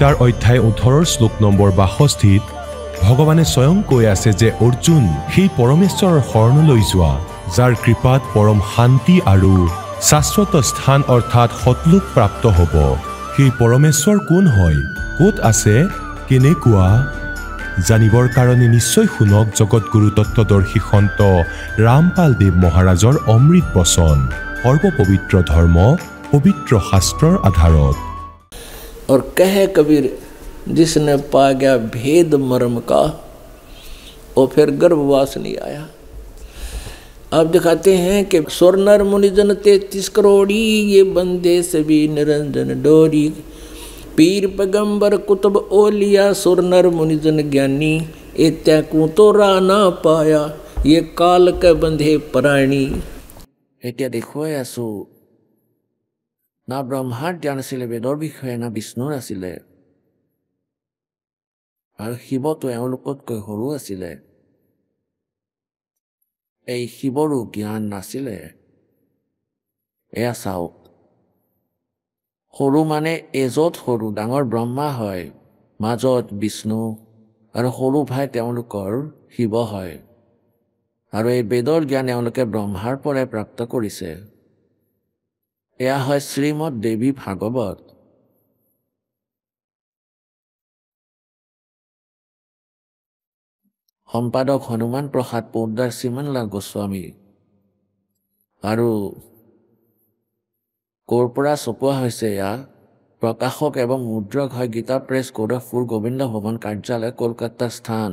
গীতাৰ অধ্যায় 18 শ্লোক নম্বৰ 62 ভগৱানে স্বয়ং কৈ আছে যে অৰ্জুন সেই পৰমেশ্বৰৰ শৰণলৈ যোৱা যাৰ কৃপাত পৰম শান্তি আৰু শাশ্বত স্থান অৰ্থাৎ সতলোক প্ৰাপ্ত হ'ব। সেই পৰমেশ্বৰ কোন হয়, ক'ত আছে, কেনেকুৱা জানিবৰ কাৰণে নিশ্চয় শুনক জগতগুৰু তত্ত্বদৰ্শী সন্ত ৰামপাল দেৱ মহাৰাজৰ অমৃত বচন। সৰ্বপবিত্ৰ ধৰ্ম পবিত্ৰ শাস্ত্ৰৰ আধাৰত। और कह कबीर जिसने पा गया भेद मर्म का वो फिर गर्भवास नहीं आया। आप दिखाते हैं कि सुर नर मुनिजन 33 करोड़ी ये बंदे सभी निरंजन डोरी पीर पैगंबर कुतुब ओलिया सुर नर मुनिजन ज्ञानी इत्याकू तो रा ना पाया ये काल के बंधे प्राणी। এতিয়া দেখুৱাই আছো না ব্ৰহ্মাৰ জ্ঞান আছিলে বেদৰ বিষয়ে, না বিষ্ণুৰ আছিলে, আৰু শিৱটো এওঁলোকতকৈ সৰু আছিলে। এই শিৱৰো জ্ঞান নাছিলে। এয়া চাওক, সৰু মানে এজত সৰু, ডাঙৰ ব্ৰহ্মা হয়, মাজত বিষ্ণু আৰু সৰু ভাই তেওঁলোকৰ শিৱ হয়। আৰু এই বেদৰ জ্ঞান এওঁলোকে ব্ৰহ্মাৰ পৰাই প্ৰাপ্ত কৰিছে। এয়া হয় শ্ৰীমদ দেৱী ভাগৱত। সম্পাদক হনুমান প্ৰসাদ পোদ্দাৰ শ্ৰীমানলাল গোস্বামী। আৰু ক'ৰ পৰা ছপোৱা হৈছে এয়া? প্ৰকাশক এবং মুদ্ৰক হয় গীতা প্ৰেছ, গৌৰৱপুৰ গোবিন্দ ভৱন কাৰ্যালয়, কলকাতা স্থান।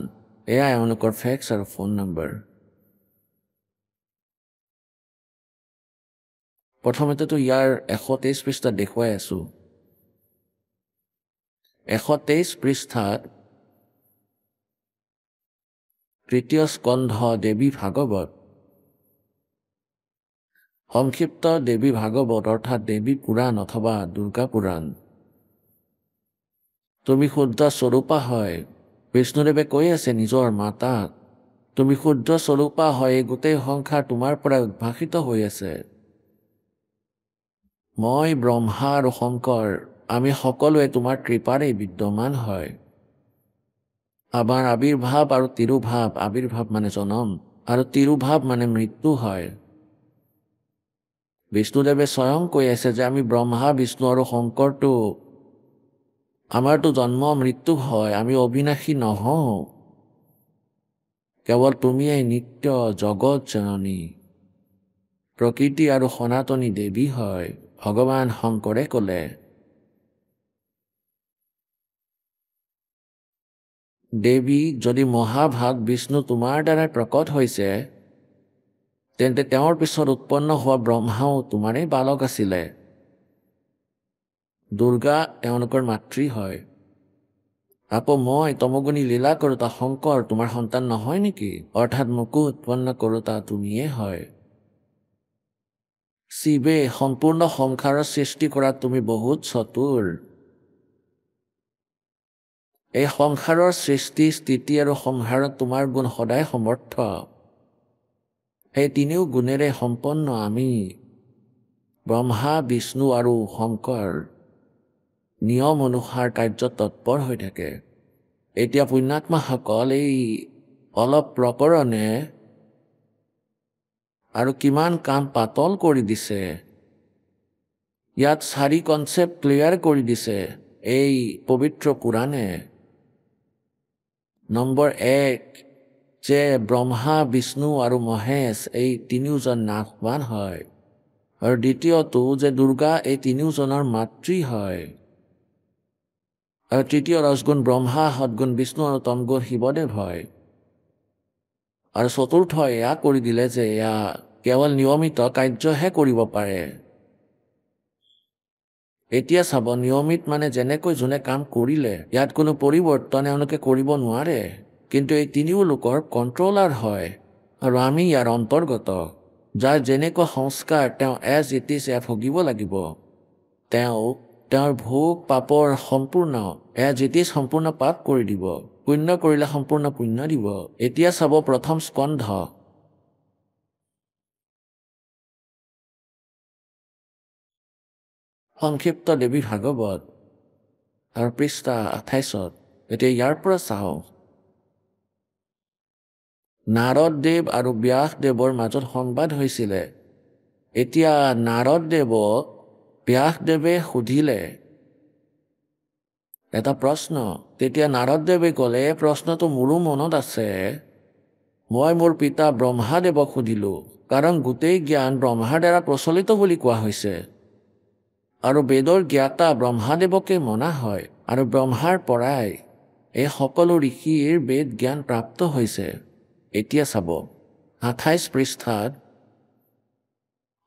এয়া এওঁলোকৰ ফেক্স আৰু ফোন নম্বৰ। প্ৰথমতেতো ইয়াৰ 123 পৃষ্ঠাত দেখুৱাই আছো। 123 পৃষ্ঠাত তৃতীয় স্কন্ধ দেৱী ভাগৱত, সংক্ষিপ্ত দেৱী ভাগৱত অৰ্থাৎ দেৱী পুৰাণ অথবা দুৰ্গা পুৰাণ। তুমি শুদ্ধ স্বৰূপা হয়, বিষ্ণুদেৱে কৈ আছে নিজৰ মাতাক, তুমি শুদ্ধ স্বৰূপা হয়, এই গোটেই সংসাৰ তোমাৰ পৰা উদ্ভাসিত হৈ আছে। মই ব্ৰহ্মা আৰু শংকৰ আমি সকলোৱে তোমাৰ কৃপাৰেই বিদ্যমান হয়। আমাৰ আবিৰ্ভাৱ আৰু তিৰুভাৱ, আবিৰ্ভাৱ মানে জনম আৰু তিৰুভাৱ মানে মৃত্যু হয়। বিষ্ণুদেৱে স্বয়ং কৈ আছে যে আমি ব্ৰহ্মা বিষ্ণু আৰু শংকৰটো আমাৰতো জন্ম মৃত্যু হয়, আমি অবিনাশী নহওঁ। কেৱল তুমিয়েই নিত্য জগত জননী, প্ৰকৃতি আৰু সনাতনী দেৱী হয়, ভগৱান শংকৰে ক'লে। দেৱী যদি মহাভাগ বিষ্ণু তোমাৰ দ্বাৰাই প্ৰকট হৈছে, তেন্তে তেওঁৰ পিছত উৎপন্ন হোৱা ব্ৰহ্মাও তোমাৰেই বালক আছিলে। দুৰ্গা এওঁলোকৰ মাতৃ হয়। আকৌ মই তমগুণী লীলা কৰোতা শংকৰ তোমাৰ সন্তান নহয় নেকি? অৰ্থাৎ মোকো উৎপন্ন কৰোতা তুমিয়ে হয়। শিৱে সম্পূৰ্ণ সংসাৰৰ সৃষ্টি কৰাত তুমি বহুত চতুৰ। এই সংসাৰৰ সৃষ্টি স্থিতি আৰু সংহাৰত তোমাৰ গুণ সদায় সমৰ্থ। সেই তিনিও গুণেৰে সম্পন্ন আমি ব্ৰহ্মা বিষ্ণু আৰু শংকৰ নিয়ম অনুসাৰ কাৰ্যত তৎপৰ হৈ থাকে। এতিয়া পুণ্যাত্মাসকল এই অলপ প্ৰকৰণে আৰু কিমান কাম পাতল কৰি দিছে। ইয়াত 4 কনচেপ্ট ক্লিয়াৰ কৰি দিছে এই পবিত্ৰ পুৰাণে। নম্বৰ 1 যে ব্ৰহ্মা বিষ্ণু আৰু মহেশ এই তিনিওজন নাশবান হয়, আৰু দ্বিতীয়টো যে দুৰ্গা এই তিনিওজনৰ মাতৃ হয়, আৰু তৃতীয় ৰজগুণ ব্ৰহ্মা, সদগুণ বিষ্ণু আৰু তমগুণ শিৱদেৱ হয়। আৰু চতুৰ্থ এয়া কৰি দিলে যে এয়া কেৱল নিয়মিত কাৰ্যহে কৰিব পাৰে। এতিয়া চাব, নিয়মিত মানে যেনেকৈ যোনে কাম কৰিলে ইয়াত কোনো পৰিৱৰ্তন এওঁলোকে কৰিব নোৱাৰে, কিন্তু এই তিনিও লোকৰ কণ্ট্ৰলাৰ হয়, আৰু আমি ইয়াৰ অন্তৰ্গত। যাৰ যেনেকুৱা সংস্কাৰ তেওঁ এজ ইট ইজ ইয়াত ভুগিব লাগিব। তেওঁৰ ভোগ পাপৰ সম্পূৰ্ণ এজ ইট ইজ সম্পূৰ্ণ পাপ কৰি দিব, পুণ্য কৰিলে সম্পূৰ্ণ পুণ্য দিব। এতিয়া চাব প্ৰথম স্কন্ধ। সংক্ষিপ্ত দেৱী ভাগৱত আৰু পৃষ্ঠা 28। এতিয়া ইয়াৰ পৰা চাওঁ, নাৰদদেৱ আৰু ব্যাসদেৱৰ মাজত সংবাদ হৈছিলে। এতিয়া নাৰদদেৱক ব্যাসদেৱে সুধিলে এটা প্ৰশ্ন। তেতিয়া নাৰদদেৱে ক'লে, প্ৰশ্নটো মোৰো মনত আছে। মই মোৰ পিতা ব্ৰহ্মাদেৱক সুধিলোঁ, কাৰণ গোটেই জ্ঞান ব্ৰহ্মাৰ দ্বাৰা প্ৰচলিত বুলি কোৱা হৈছে আৰু বেদৰ জ্ঞাতা ব্ৰহ্মাদেৱকে মনা হয়, আৰু ব্ৰহ্মাৰ পৰাই এই সকলো ঋষিৰ বেদ জ্ঞান প্ৰাপ্ত হৈছে। এতিয়া চাব 28 পৃষ্ঠাত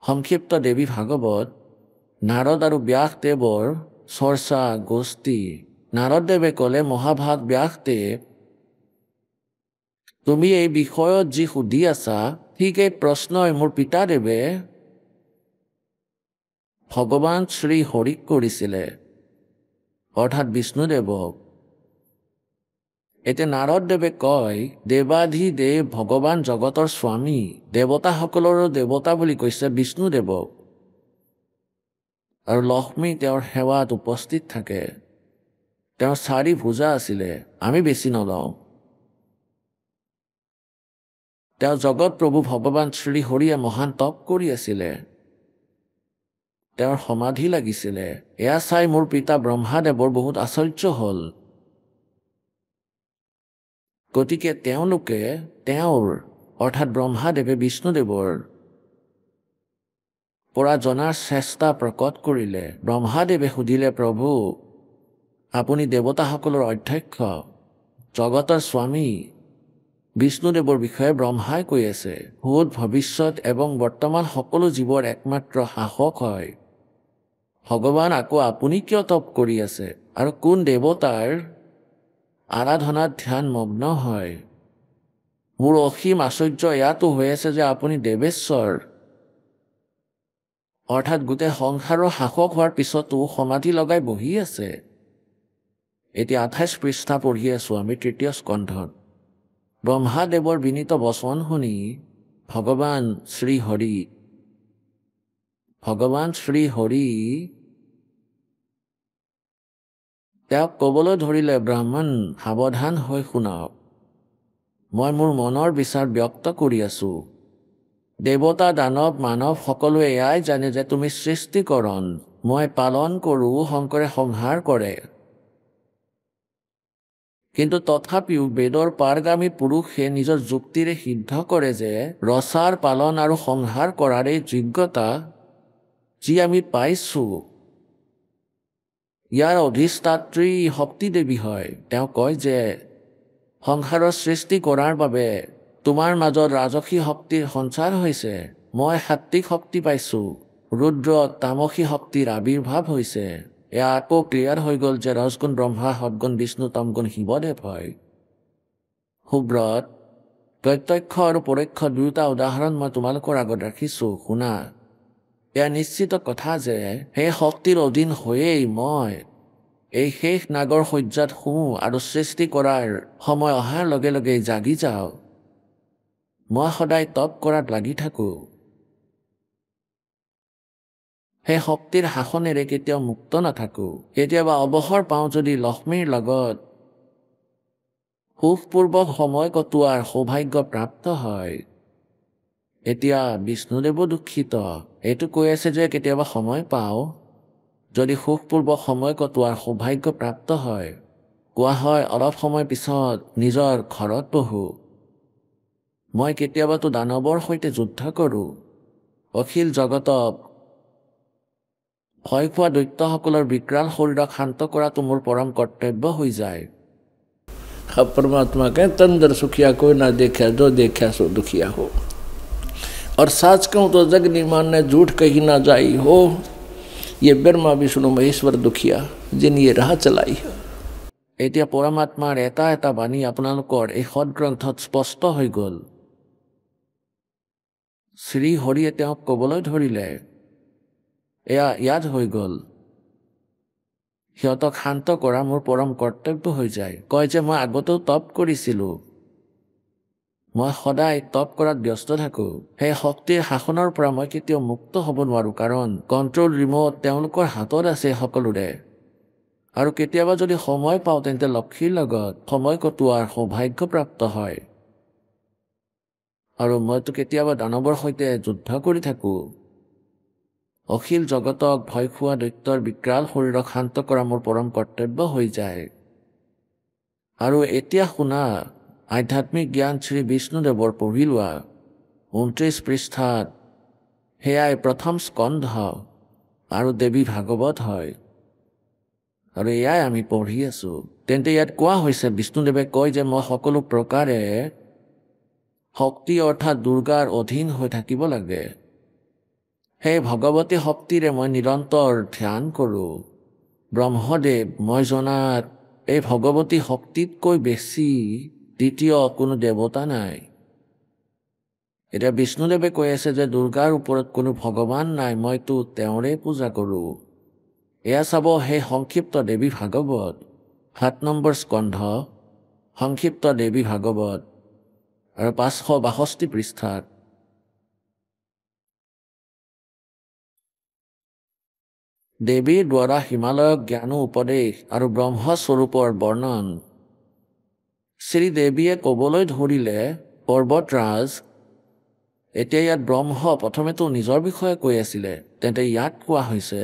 সংক্ষিপ্ত দেৱী ভাগৱত, নাৰদ আৰু ব্যাসদেৱৰ চৰ্চা গোষ্ঠী। নাৰদদেৱে ক'লে, মহাভাগ ব্যাসদেৱ, তুমি এই বিষয়ত যি সুধি আছা, ঠিক এই প্ৰশ্নই মোৰ পিতাদেৱে ভগৱান শ্ৰী হৰিক কৰিছিলে, অৰ্থাৎ বিষ্ণুদেৱক। এতিয়া নাৰদদেৱে কয়, দেৱাধিদেৱ ভগৱান জগতৰ স্বামী, দেৱতাসকলৰো দেৱতা বুলি কৈছে বিষ্ণুদেৱক, আৰু লক্ষ্মী তেওঁৰ সেৱাত উপস্থিত থাকে। তেওঁৰ 4 ভুজা আছিলে, আমি বেছি নলওঁ। তেওঁ জগত প্ৰভু ভগৱান শ্ৰী হৰিয়ে মহান তপ কৰি আছিলে, তেওঁৰ সমাধি লাগিছিলে। এয়া চাই মোৰ পিতা ব্ৰহ্মাদেৱৰ বহুত আশ্চৰ্য হ'ল। গতিকে তেওঁলোকে তেওঁৰ অৰ্থাৎ ব্ৰহ্মাদেৱে বিষ্ণুদেৱৰ পৰা জনাৰ চেষ্টা প্ৰকট কৰিলে। ব্ৰহ্মাদেৱে সুধিলে, প্ৰভু, আপুনি দেৱতাসকলৰ অধ্যক্ষ, জগতৰ স্বামী বিষ্ণুদেৱৰ বিষয়ে ব্ৰহ্মাই কৈ আছে, ভূত ভৱিষ্যত এবং বৰ্তমান সকলো জীৱৰ একমাত্ৰ শাসক হয় ভগৱান, আকৌ আপুনি কিয় তপ কৰি আছে আৰু কোন দেৱতাৰ আৰাধনাত ধ্যান মগ্ন হয়? মোৰ অসীম আশ্চৰ্য ইয়াতো হৈ আছে যে আপুনি দেৱেশ্বৰ অৰ্থাৎ গোটেই সংসাৰৰ শাসক হোৱাৰ পিছতো সমাধি লগাই বহি আছে। এতিয়া 28 পৃষ্ঠা পঢ়ি আছোঁ আমি 3য় স্কন্ধত। ব্ৰহ্মাদেৱৰ বিনীত বচন শুনি ভগৱান শ্ৰী হৰি তেওঁক ক'বলৈ ধৰিলে, ব্ৰাহ্মণ, সাৱধান হৈ শুনক, মই মোৰ মনৰ বিচাৰ ব্যক্ত কৰি আছোঁ। দেৱতা দানৱ মানৱ সকলোৱে এয়াই জানে যে তুমি সৃষ্টিকৰণ, মই পালন কৰোঁ, শংকৰে সংহাৰ কৰে। কিন্তু তথাপিও বেদৰ পাৰগামী পুৰুষে নিজৰ যুক্তিৰে সিদ্ধ কৰে যে ৰচাৰ পালন আৰু সংহাৰ কৰাৰ এই যোগ্যতা যি আমি পাইছোঁ, ইয়াৰ অধিষ্ঠাত্ৰী শক্তিদেৱী হয়। তেওঁ কয় যে সংসাৰৰ সৃষ্টি কৰাৰ বাবে তোমাৰ মাজত ৰাজসী শক্তিৰ সঞ্চাৰ হৈছে, মই সাত্বিক শক্তি পাইছোঁ, ৰুদ্ৰত তামসী শক্তিৰ আবিৰ্ভাৱ হৈছে। এয়া আকৌ ক্লিয়াৰ হৈ গ'ল যে ৰজগুণ ব্ৰহ্মা, সদগুণ বিষ্ণু, তমগুণ শিৱদেৱ হয়। সুব্ৰত, প্ৰত্যক্ষ আৰু পৰোক্ষ দুয়োটা উদাহৰণ মই তোমালোকৰ আগত ৰাখিছোঁ, শুনা। এয়া নিশ্চিত কথা যে সেই শক্তিৰ অধীন হৈয়েই মই এই শেষ নাগৰ শয্যাত শুওঁ আৰু সৃষ্টি কৰাৰ সময় অহাৰ লগে লগে জাগি যাওঁ। মই সদায় তপ কৰাত লাগি থাকোঁ। সেই শক্তিৰ শাসনেৰে কেতিয়াও মুক্ত নাথাকোঁ। কেতিয়াবা অৱসৰ পাওঁ যদি লক্ষ্মীৰ লগত সুখপূৰ্বক সময় কটোৱাৰ সৌভাগ্য প্ৰাপ্ত হয়। এতিয়া বিষ্ণুদেৱো দুখিত, এইটো কৈ আছে যে কেতিয়াবা সময় পাওঁ যদি সুখপূৰ্বক সময় কটোৱাৰ সৌভাগ্য প্ৰাপ্ত হয়। কোৱা হয় অলপ সময় পিছত নিজৰ ঘৰত বহোঁ। মই কেতিয়াবাতো দানৱৰ সৈতে যুদ্ধ কৰোঁ। অখিল জগতক ভয় খোৱা দৈত্যসকলৰ বিকৰাল শৰীৰক শান্ত কৰাটো মোৰ পৰম কৰ্তব্য হৈ যায়। परमात्मा के तंदर सुखिया कोई ना देखा, जो देखा सो दुखिया हो। और सच कहूँ तो जग नहीं मानने, झूठ कही ना जाई हो। ये ब्रह्मा विष्णु महेश्वर दुखिया जिन ये राह चलाई है। এতিয়া পৰমাত্মাৰ এটা এটা বাণী আপোনালোকৰ এই সদগ্ৰন্থত স্পষ্ট হৈ গ'ল। শ্ৰী হৰিয়ে তেওঁক ক'বলৈ ধৰিলে, এয়া ইয়াত হৈ গ'ল, সিহঁতক শান্ত কৰা মোৰ পৰম কৰ্তব্য হৈ যায়। কয় যে মই আগতেও তপ কৰিছিলোঁ, মই সদায় তপ কৰাত ব্যস্ত থাকোঁ। সেই শক্তিৰ শাসনৰ পৰা মই কেতিয়াও মুক্ত হ'ব নোৱাৰোঁ, কাৰণ কণ্ট্ৰল ৰিম'ট তেওঁলোকৰ হাতত আছে সকলোৰে। আৰু কেতিয়াবা যদি সময় পাওঁ তেন্তে লক্ষীৰ লগত সময় কটোৱাৰ সৌভাগ্য প্ৰাপ্ত হয়। আৰু মইতো কেতিয়াবা দানৱৰ সৈতে যুদ্ধ কৰি থাকোঁ। অখিল জগতক ভয় খোৱা দৈত্যৰ বিকৰাল শৰীৰক শান্ত কৰা মোৰ পৰম কৰ্তব্য হৈ যায়। আৰু এতিয়া শুনা, আধ্যাত্মিক জ্ঞান শ্ৰী বিষ্ণুদেৱৰ পঢ়ি লোৱা 29 পৃষ্ঠাত। সেয়াই প্ৰথম স্কন্ধ আৰু দেৱী ভাগৱত হয়, আৰু এয়াই আমি পঢ়ি আছোঁ। তেন্তে ইয়াত কোৱা হৈছে, বিষ্ণুদেৱে কয় যে মই সকলো প্ৰকাৰে শক্তি অৰ্থাৎ দুৰ্গাৰ অধীন হৈ থাকিব লাগে। সেই ভগৱতী শক্তিৰে মই নিৰন্তৰ ধ্যান কৰোঁ। ব্ৰহ্মদেৱ মই জনাত এই ভগৱতী শক্তিতকৈ বেছি দ্বিতীয় কোনো দেৱতা নাই। এতিয়া বিষ্ণুদেৱে কৈ আছে যে দুৰ্গাৰ ওপৰত কোনো ভগৱান নাই, মইতো তেওঁৰে পূজা কৰোঁ। এয়া চাব সেই সংক্ষিপ্ত দেৱী ভাগৱত 7 নম্বৰ স্কন্ধ, সংক্ষিপ্ত দেৱী ভাগৱত আৰু 562 পৃষ্ঠাত। দেৱীৰ দ্বাৰা হিমালয়ক জ্ঞান উপদেশ আৰু ব্ৰহ্মস্বৰূপৰ বৰ্ণন। শ্ৰীদেৱীয়ে ক'বলৈ ধৰিলে, পৰ্বতৰাজ, এতিয়া ইয়াত ব্ৰহ্ম প্ৰথমেতো নিজৰ বিষয়ে কৈ আছিলে, তেন্তে ইয়াত কোৱা হৈছে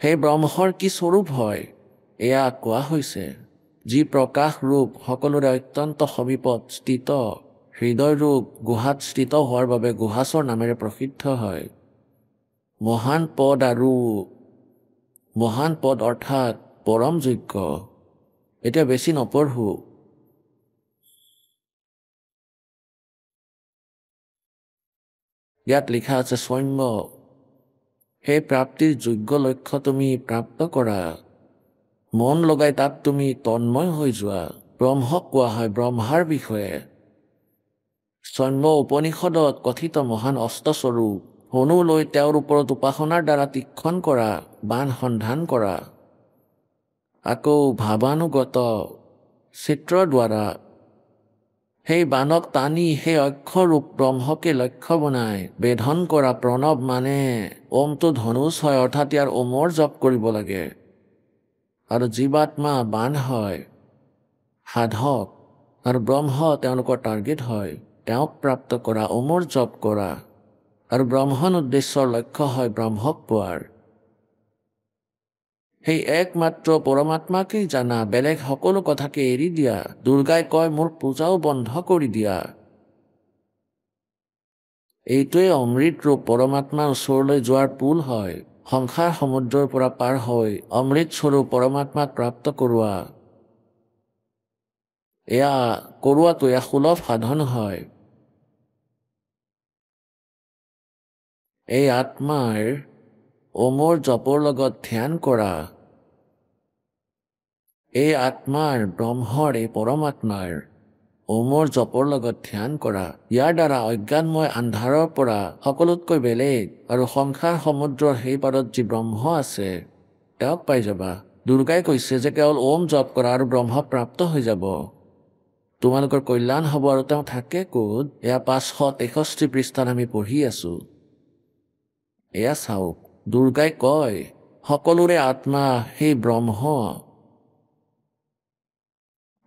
সেই ব্ৰহ্মৰ কি স্বৰূপ হয়। এয়া কোৱা হৈছে, যি প্ৰকাশ ৰূপ সকলোৰে অত্যন্ত সমীপত স্থিত, হৃদয় ৰূপ গুহাত স্থিত হোৱাৰ বাবে গুহাচৰ নামেৰে প্ৰসিদ্ধ হয়। মহান পদ অৰ্থাৎ পৰম যোগ্য। এতিয়া বেছি নপঢ়ো। ইয়াত লিখা আছে, সৌম্য, সেই প্ৰাপ্তিৰ যোগ্য লক্ষ্য তুমি প্ৰাপ্ত কৰা, মন লগাই তাত তুমি তন্ময় হৈ যোৱা। ব্ৰহ্মক কোৱা হয় ব্ৰহ্মাৰ বিষয়ে। সৌম্য উপনিষদত কথিত মহান অস্ত্ৰস্বৰূপ হনু লৈ তেওঁৰ ওপৰত উপাসনাৰ দ্বাৰা তীক্ষণ কৰা বাণ সন্ধান কৰা। আকৌ ভাৱানুগত চিত্ৰৰ দ্বাৰা সেই বাণক টানি সেই অক্ষৰূপ ব্ৰহ্মকে লক্ষ্য বনাই বেধন কৰা। প্ৰণৱ মানে ওমটো ধনুষ হয়, অৰ্থাৎ ইয়াৰ ওমৰ জপ কৰিব লাগে। আৰু জীৱাত্মা বাণ হয়, সাধক, আৰু ব্ৰহ্ম তেওঁলোকৰ টাৰ্গেট হয়। তেওঁক প্ৰাপ্ত কৰা, ওমৰ জপ কৰা, আৰু ব্ৰহ্মণ উদ্দেশ্যৰ লক্ষ্য হয় ব্ৰহ্মক পোৱাৰ। সেই একমাত্ৰ পৰমাত্মাকেই জানা, বেলেগ সকলো কথাকে এৰি দিয়া। দুৰ্গাই কয় মোৰ পূজাও বন্ধ কৰি দিয়া। এইটোৱে অমৃত ৰূপ পৰমাত্মাৰ ওচৰলৈ যোৱাৰ পুল হয়। সংসাৰ সমুদ্ৰৰ পৰা পাৰ হৈ অমৃত স্বৰূপ পৰমাত্মাক প্ৰাপ্ত কৰোৱা। এয়া সুলভ সাধন হয়। এই আত্মাৰ ওমৰ জপৰ লগত ধ্যান কৰা। এই আত্মাৰ ব্ৰহ্মৰ, এই পৰমাত্মাৰ ওমৰ জপৰ লগত ধ্যান কৰা। ইয়াৰ দ্বাৰা অজ্ঞানময় আন্ধাৰৰ পৰা সকলোতকৈ বেলেগ আৰু সংসাৰ সমুদ্ৰৰ সেই পাৰত যি ব্ৰহ্ম আছে তেওঁক পাই যাবা। দুৰ্গাই কৈছে যে কেৱল ওম জপ কৰা আৰু ব্ৰহ্ম প্ৰাপ্ত হৈ যাব, তোমালোকৰ কল্যাণ হ'ব। আৰু তেওঁ থাকে ক'ত? এয়া 563 পৃষ্ঠাত আমি পঢ়ি আছো। এয়া চাওক, দুৰ্গাই কয় সকলোৰে আত্মা সেই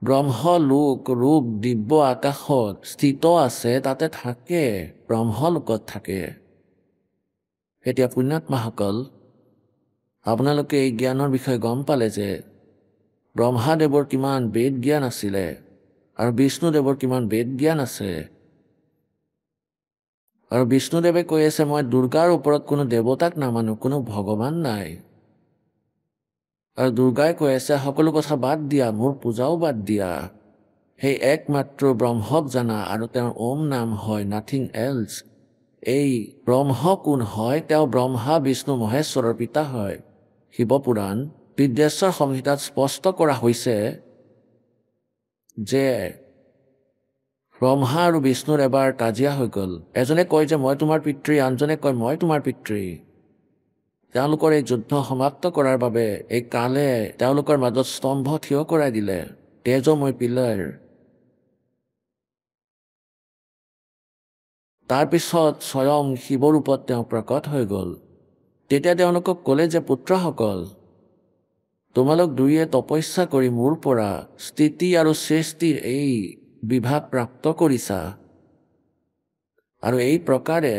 ব্ৰহ্ম লোক ৰূপ দিব্য আকাশত স্থিত আছে, তাতে থাকে, ব্ৰহ্মলোকত থাকে। এতিয়া পুণ্যাত্মাসকল, আপোনালোকে এই জ্ঞানৰ বিষয়ে গম পালে যে ব্ৰহ্মাদেৱৰ কিমান বেদ জ্ঞান আছিলে আৰু বিষ্ণুদেৱৰ কিমান বেদ জ্ঞান আছে। আৰু বিষ্ণুদেৱে কৈ আছে মই দুৰ্গাৰ ওপৰত কোনো দেৱতাক নামানো, কোনো ভগৱান নাই। আৰু দুৰ্গাই কৈ আছে সকলো কথা বাদ দিয়া, মোৰ পূজাও বাদ দিয়া। সেই একমাত্ৰ ব্ৰহ্মক জানা, আৰু তেওঁৰ ওম নাম হয় নাথিং এলছ। এই ব্ৰহ্ম কোন হয়? তেওঁ ব্ৰহ্মা বিষ্ণু মহেশ্বৰৰ পিতা হয়। শিৱপুৰাণ বিদ্বেশ্বৰ সংহিতাত স্পষ্ট কৰা হৈছে যে ব্ৰহ্মা আৰু বিষ্ণুৰ এবাৰ কাজিয়া হৈ গ'ল। এজনে কয় যে মই তোমাৰ পিতৃ, আনজনে কয় মই তোমাৰ পিতৃ। তেওঁলোকৰ এই যুদ্ধ সমাপ্ত কৰাৰ বাবে এই কালে তেওঁলোকৰ মাজত স্তম্ভ থিয় কৰাই দিলে, তেজময় পিলাৰ। তাৰপিছত স্বয়ং শিৱৰূপত তেওঁ প্ৰকট হৈ গ'ল। তেতিয়া তেওঁলোকক ক'লে যে পুত্ৰসকল, তোমালোক দুয়ে তপস্যা কৰি মোৰ পৰা স্থিতি আৰু সৃষ্টিৰ এই বিভাগ প্ৰাপ্ত কৰিছা আৰু এই প্ৰকাৰে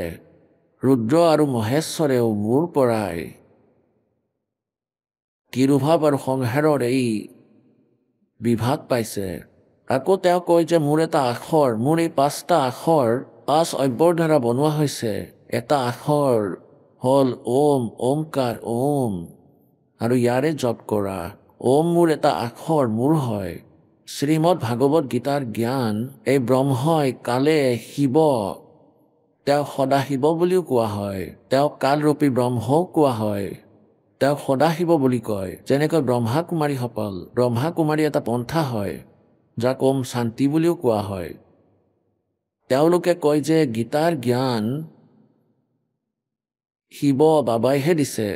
ৰুদ্ৰ আৰু মহেশ্বৰেও মোৰ পৰাই তিৰুভাৱ আৰু সংহাৰৰ এই বিভাগ পাইছে। আকৌ তেওঁ কয় যে মোৰ এটা আখৰ, মোৰ এই 5টা আখৰ 5 অব্যৰ দ্বাৰা বনোৱা হৈছে। এটা আখৰ হ'ল ওম, ওমকাৰ, ওম, আৰু ইয়াৰে জপ কৰা। ওম মোৰ এটা আখৰ, মোৰ হয়। শ্ৰীমদ ভাগৱত গীতাৰ জ্ঞান এই ব্ৰহ্মই কালে শিৱ, তেওঁ সদাশিৱ বুলিও কোৱা হয়, তেওঁ কালৰূপী ব্ৰহ্মও কোৱা হয়, তেওঁ সদাশিৱ বুলি কয়। যেনেকৈ ব্ৰহ্মা কুমাৰীসকল, ব্ৰহ্মা কুমাৰী এটা পন্থা হয় যাক ওম শান্তি বুলিও কোৱা হয়। তেওঁলোকে কয় যে গীতাৰ জ্ঞান শিৱ বাবাইহে দিছে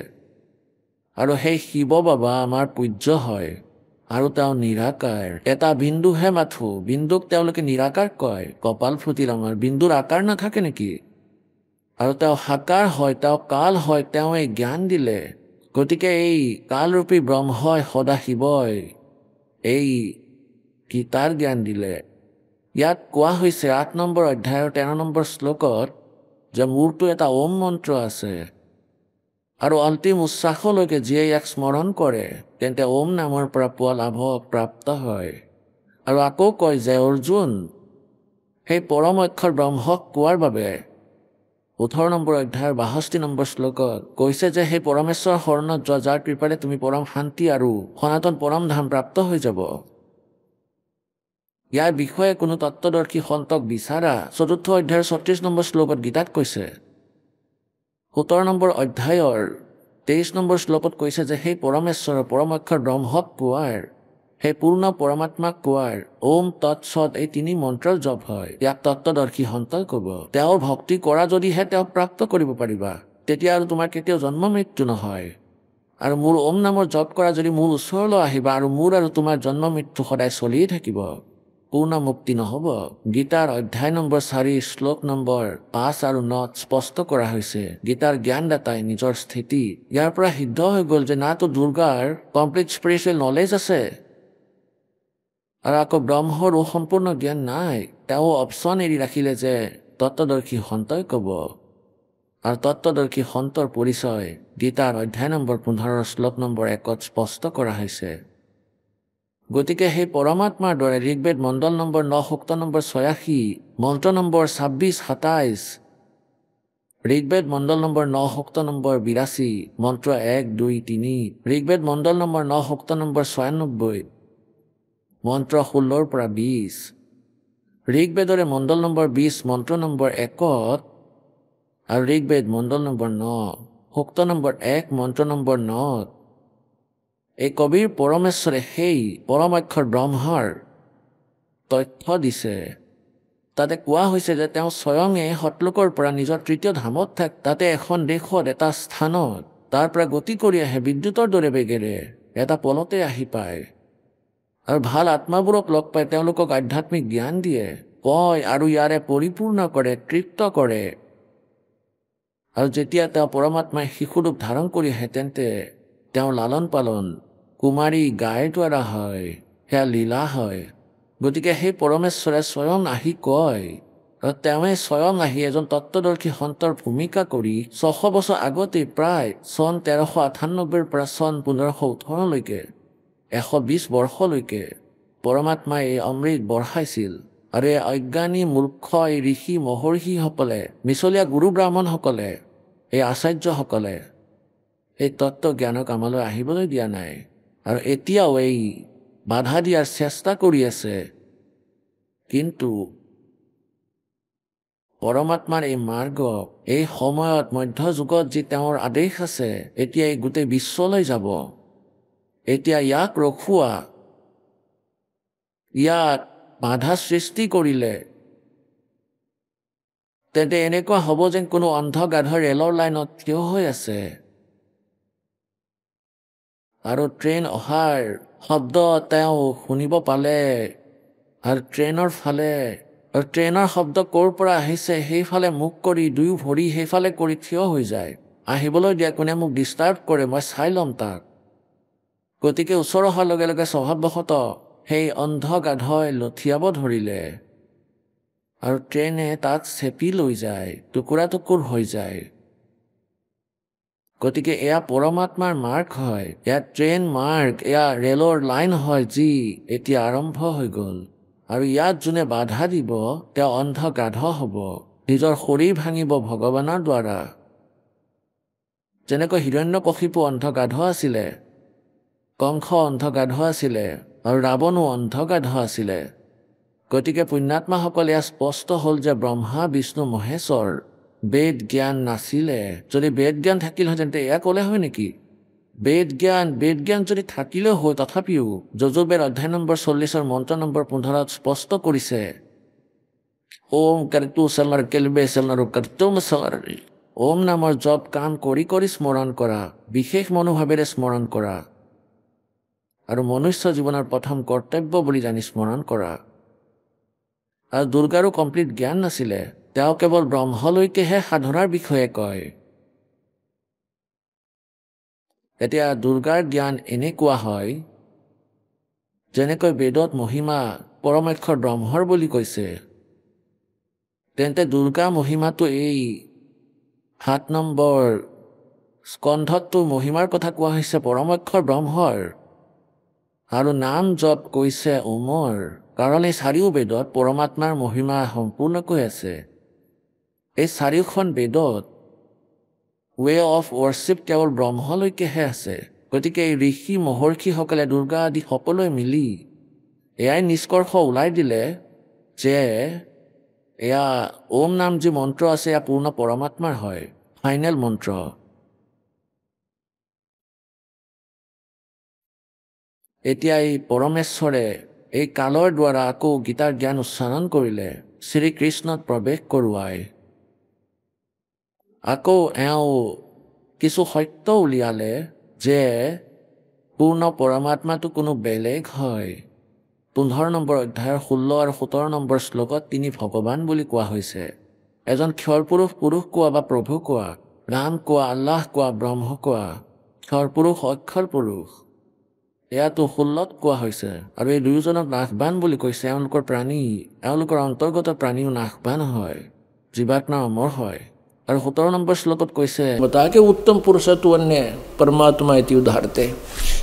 আৰু সেই শিৱ বাবা আমাৰ পূজ্য হয় আৰু তেওঁ নিৰাকাৰ। এটা বিন্দুহে মাথো, বিন্দুক তেওঁলোকে নিৰাকাৰ কয়। কপাল ফুটি ৰঙৰ বিন্দুৰ আকাৰ নাথাকে নেকি? আৰু তেওঁ সাকাৰ হয়, তেওঁ কাল হয়, তেওঁ এই জ্ঞান দিলে। গতিকে এই কালৰূপী ব্ৰহ্মই সদাশিৱই এই গীতাৰ জ্ঞান দিলে। ইয়াত কোৱা হৈছে 8 নম্বৰ অধ্যায়ৰ 13 নম্বৰ শ্লোকত যে মোৰতো এটা ওম মন্ত্ৰ আছে আৰু অন্তিম উচ্ছ্বাসলৈকে যিয়ে ইয়াক স্মৰণ কৰে তেন্তে ওম নামৰ পৰা পোৱা লাভ প্ৰাপ্ত হয়। আৰু আকৌ কয় যে অৰ্জুন সেই পৰম অক্ষৰ ব্ৰহ্মক কোৱাৰ বাবে 18 নম্বৰ অধ্যায়ৰ 62 নম্বৰ শ্লোকত কৈছে যে সেই পৰমেশ্বৰ শৰণত যোৱা, যাৰ কৃপাৰে তুমি পৰম শান্তি আৰু সনাতন পৰম ধাম প্ৰাপ্ত হৈ যাব। ইয়াৰ বিষয়ে কোনো তত্ত্বদৰ্শী সন্তক বিচাৰা 4ৰ্থ অধ্যায়ৰ 36 নম্বৰ শ্লোকত গীতাত কৈছে। 17 নম্বৰ অধ্যায়ৰ 23 নম্বৰ শ্লোকত কৈছে যে সেই পৰমেশ্বৰৰ পৰম অক্ষৰ ব্ৰহ্মক পোৱাৰ, সেই পূৰ্ণ পৰমাত্মাক পোৱাৰ ওম তৎসৎ এই 3 মন্ত্ৰৰ জপ হয়। ইয়াক তত্ত্বদৰ্শী সন্তই ক'ব। তেওঁৰ ভক্তি কৰা যদিহে তেওঁক প্ৰাপ্ত কৰিব পাৰিবা, তেতিয়া আৰু তোমাৰ কেতিয়াও জন্ম মৃত্যু নহয়। আৰু মোৰ ওম নামৰ জপ কৰা যদি মোৰ ওচৰলৈ আহিবা আৰু মোৰ আৰু তোমাৰ জন্ম মৃত্যু সদায় চলিয়ে থাকিব, পূৰ্ণ মুক্তি নহ'ব। গীতাৰ অধ্যায় নম্বৰ 4 শ্লোক নম্বৰ 5 আৰু 9 স্পষ্ট কৰা হৈছে গীতাৰ জ্ঞানদাতাই নিজৰ স্থিতি ইয়াৰ পৰা সিদ্ধ হৈ গ'ল যে নাতো দুৰ্গাৰ কমপ্লিট স্পিৰিচুৱেল নলেজ আছে আৰু আকৌ ব্ৰহ্মৰো সম্পূৰ্ণ জ্ঞান নাই। তেওঁ অপশ্যন এৰি ৰাখিলে যে তত্ত্বদৰ্শী সন্তই ক'ব। আৰু তত্ত্বদৰ্শী সন্তৰ পৰিচয় গীতাৰ অধ্যায় নম্বৰ 15 শ্লোক নম্বৰ 1 স্পষ্ট কৰা হৈছে। গতিকে সেই পৰমাত্মাৰ দৰে ঋগ্বেদ মণ্ডল নম্বৰ 9 সূক্ত নম্বৰ 86, মন্ত্ৰ নম্বৰ 26-27, ঋগ্বেদ মণ্ডল নম্বৰ 9 সূক্ত নম্বৰ 82, মন্ত্ৰ 1, 2, 3, ঋগ্বেদ মণ্ডল নম্বৰ 9 সূক্ত নম্বৰ 96, মন্ত্ৰ 16 পৰা 20, ঋগ্বেদৰে মণ্ডল নম্বৰ 20 মন্ত্ৰ নম্বৰ 1 আৰু ঋগ্বেদ মণ্ডল নম্বৰ 9 সূক্ত নম্বৰ 1 মন্ত্ৰ নম্বৰ 9 এই কবিৰ পৰমেশ্বৰে সেই পৰম অক্ষৰ ব্ৰহ্মৰ তথ্য দিছে। তাতে কোৱা হৈছে যে তেওঁ স্বয়ঙে সতলোকৰ পৰা নিজৰ তৃতীয় ধামত তাতে এখন দেশত এটা স্থানত তাৰ পৰা গতি কৰি আহে বিদ্যুতৰ দৰে বেগেৰে, এটা পলতে আহি পায় আৰু ভাল আত্মাবোৰক লগ পাই তেওঁলোকক আধ্যাত্মিক জ্ঞান দিয়ে, কয় আৰু ইয়াৰে পৰিপূৰ্ণ কৰে, তৃপ্ত কৰে। আৰু যেতিয়া তেওঁ পৰমাত্মাই শিশুৰূপ ধাৰণ কৰি আহে তেন্তে তেওঁ লালন পালন কুমাৰী গাইৰ দ্বাৰা হয়, সেয়া লীলা হয়। গতিকে সেই পৰমেশ্বৰে স্বয়ং আহি কয় আৰু তেওঁৱে স্বয়ং আহি এজন তত্ত্বদৰ্শী সন্তৰ ভূমিকা কৰি 600 বছৰ আগতে প্ৰায় চন 1398 পৰা চন 1518লৈকে 120 বৰ্ষলৈকে পৰমাত্মাই এই অমৃত বৰ্ষাইছিল। আৰু এই অজ্ঞানী মূৰ্খ এই ঋষি মহৰ্ষিসকলে, মিছলীয়া গুৰু ব্ৰাহ্মণসকলে, এই আচাৰ্যসকলে এই তত্ত্ব জ্ঞানক আমালৈ আহিবলৈ দিয়া নাই আৰু এতিয়াও এই বাধা দিয়াৰ চেষ্টা কৰি আছে। কিন্তু পৰমাত্মাৰ এই মাৰ্গ এই সময়ত মধ্যযুগত যি তেওঁৰ আদেশ আছে, এতিয়া এই গোটেই বিশ্বলৈ যাব। এতিয়া ইয়াক ৰখোৱা, ইয়াক বাধা সৃষ্টি কৰিলে তেন্তে এনেকুৱা হ'ব যেন কোনো অন্ধ গাধৰ ৰেলৰ লাইনত থিয় হৈ আছে আৰু ট্ৰেইন অহাৰ শব্দ তেওঁ শুনিব পালে আৰু ট্ৰেইনৰ শব্দ ক'ৰ পৰা আহিছে সেইফালে মুখ কৰি দুয়ো ভৰি সেইফালে কৰি থিয় হৈ যায়। আহিবলৈ দিয়া কোনে মোক ডিষ্টাৰ্ব কৰে, মই চাই ল'ম তাক। গতিকে ওচৰ অহাৰ লগে লগে স্বভাৱবশতঃ সেই অন্ধ গাধই লঠিয়াব ধৰিলে আৰু ট্ৰেইনে তাক চেপি লৈ যায়, টুকুৰা টুকুৰ হৈ যায়। গতিকে এয়া পৰমাত্মাৰ মাৰ্গ হয়, এয়া ট্ৰেইন মাৰ্গ, এয়া ৰেলৰ লাইন হয়, যি এতিয়া আৰম্ভ হৈ গ'ল। আৰু ইয়াত যোনে বাধা দিব তেওঁ অন্ধ গাধ হ'ব, নিজৰ শৰীৰ ভাঙিব ভগৱানৰ দ্বাৰা। যেনেকৈ হিৰণ্যকশিপু অন্ধ গাধ আছিলে, কংস অন্ধ গাধ আছিলে আৰু ৰাৱণো অন্ধ গাধ আছিলে। গতিকে পুণ্যাত্মাসকলে ইয়াত স্পষ্ট হ'ল যে ব্ৰহ্মা বিষ্ণু মহেশ্বৰ বেদ জ্ঞান নাছিলে। যদি বেদ জ্ঞান থাকিল হয় তেন্তে এয়া ক'লে হয় নেকি? বেদ জ্ঞান যদি থাকিলেও হয়, তথাপিও যজুৰ্বেদ অধ্যায় নম্বৰ 40 মন্ত্ৰ নম্বৰ 15 স্পষ্ট কৰিছে, ওম কৰ্তু সলৰ কেলবে সলৰ কৰ্তুম সলৰ। ওম নামৰ জপ কাম কৰি কৰি স্মৰণ কৰা, বিশেষ মনোভাৱেৰে স্মৰণ কৰা আৰু মনুষ্য জীৱনৰ প্ৰথম কৰ্তব্য বুলি জানি স্মৰণ কৰা। আৰু দুৰ্গাৰো কমপ্লিট জ্ঞান নাছিলে, তেওঁ কেৱল ব্ৰহ্মলৈকেহে সাধনাৰ বিষয়ে কয়। এতিয়া দুৰ্গাৰ জ্ঞান এনেকুৱা হয়, যেনেকৈ বেদত মহিমা পৰমাক্ষৰ ব্ৰহ্মৰ বুলি কৈছে, তেন্তে দুৰ্গা মহিমাটো এই 7 নম্বৰ স্কন্ধতটো মহিমাৰ কথা কোৱা হৈছে পৰমাক্ষৰ ব্ৰহ্মৰ, আৰু নাম জপ কৈছে ওমৰ, কাৰণ এই চাৰিও বেদত পৰমাত্মাৰ মহিমা সম্পূৰ্ণকৈ আছে। এই চাৰিওখন বেদত ৱে অফ ৱৰ্শ্বিপ কেৱল ব্ৰহ্মলৈকেহে আছে। গতিকে এই ঋষি মহৰ্ষিসকলে দুৰ্গা আদি সকলোৱে মিলি এয়াই নিষ্কৰ্ষ ওলাই দিলে যে এয়া ওম নাম যি মন্ত্ৰ আছে এয়া পূৰ্ণ পৰমাত্মাৰ হয়, ফাইনেল মন্ত্ৰ। এতিয়া এই পৰমেশ্বৰে এই কালৰ দ্বাৰা আকৌ গীতাৰ জ্ঞান উচ্চাৰণ কৰিলে, শ্ৰীকৃষ্ণত প্ৰৱেশ কৰোৱাই। আকৌ এওঁ কিছু সত্য উলিয়ালে যে পূৰ্ণ পৰমাত্মাটো কোনো বেলেগ হয়। 15 নম্বৰ অধ্যায়ৰ 16 আৰু 17 নম্বৰ শ্লোকত তিনি ভগৱান বুলি কোৱা হৈছে। এজন ক্ষৰপুৰুষ পুৰুষ কোৱা বা প্ৰভু কোৱা, ৰাম কোৱা, আল্লাহ কোৱা, ব্ৰহ্ম কোৱা, ক্ষৰপুৰুষ অক্ষৰ পুৰুষ, এয়াতো 16ত কোৱা হৈছে। আৰু এই দুয়োজনক নাশবান বুলি কৈছে। এওঁলোকৰ প্ৰাণী, এওঁলোকৰ অন্তৰ্গত প্ৰাণীও নাশবান হয়, জীৱাত্মা অমৰ হয়। और 17 नंबर श्लोकत कैसे बता के उत्तम पुरुषत्व अन्य परमात्मा इति उदाहरते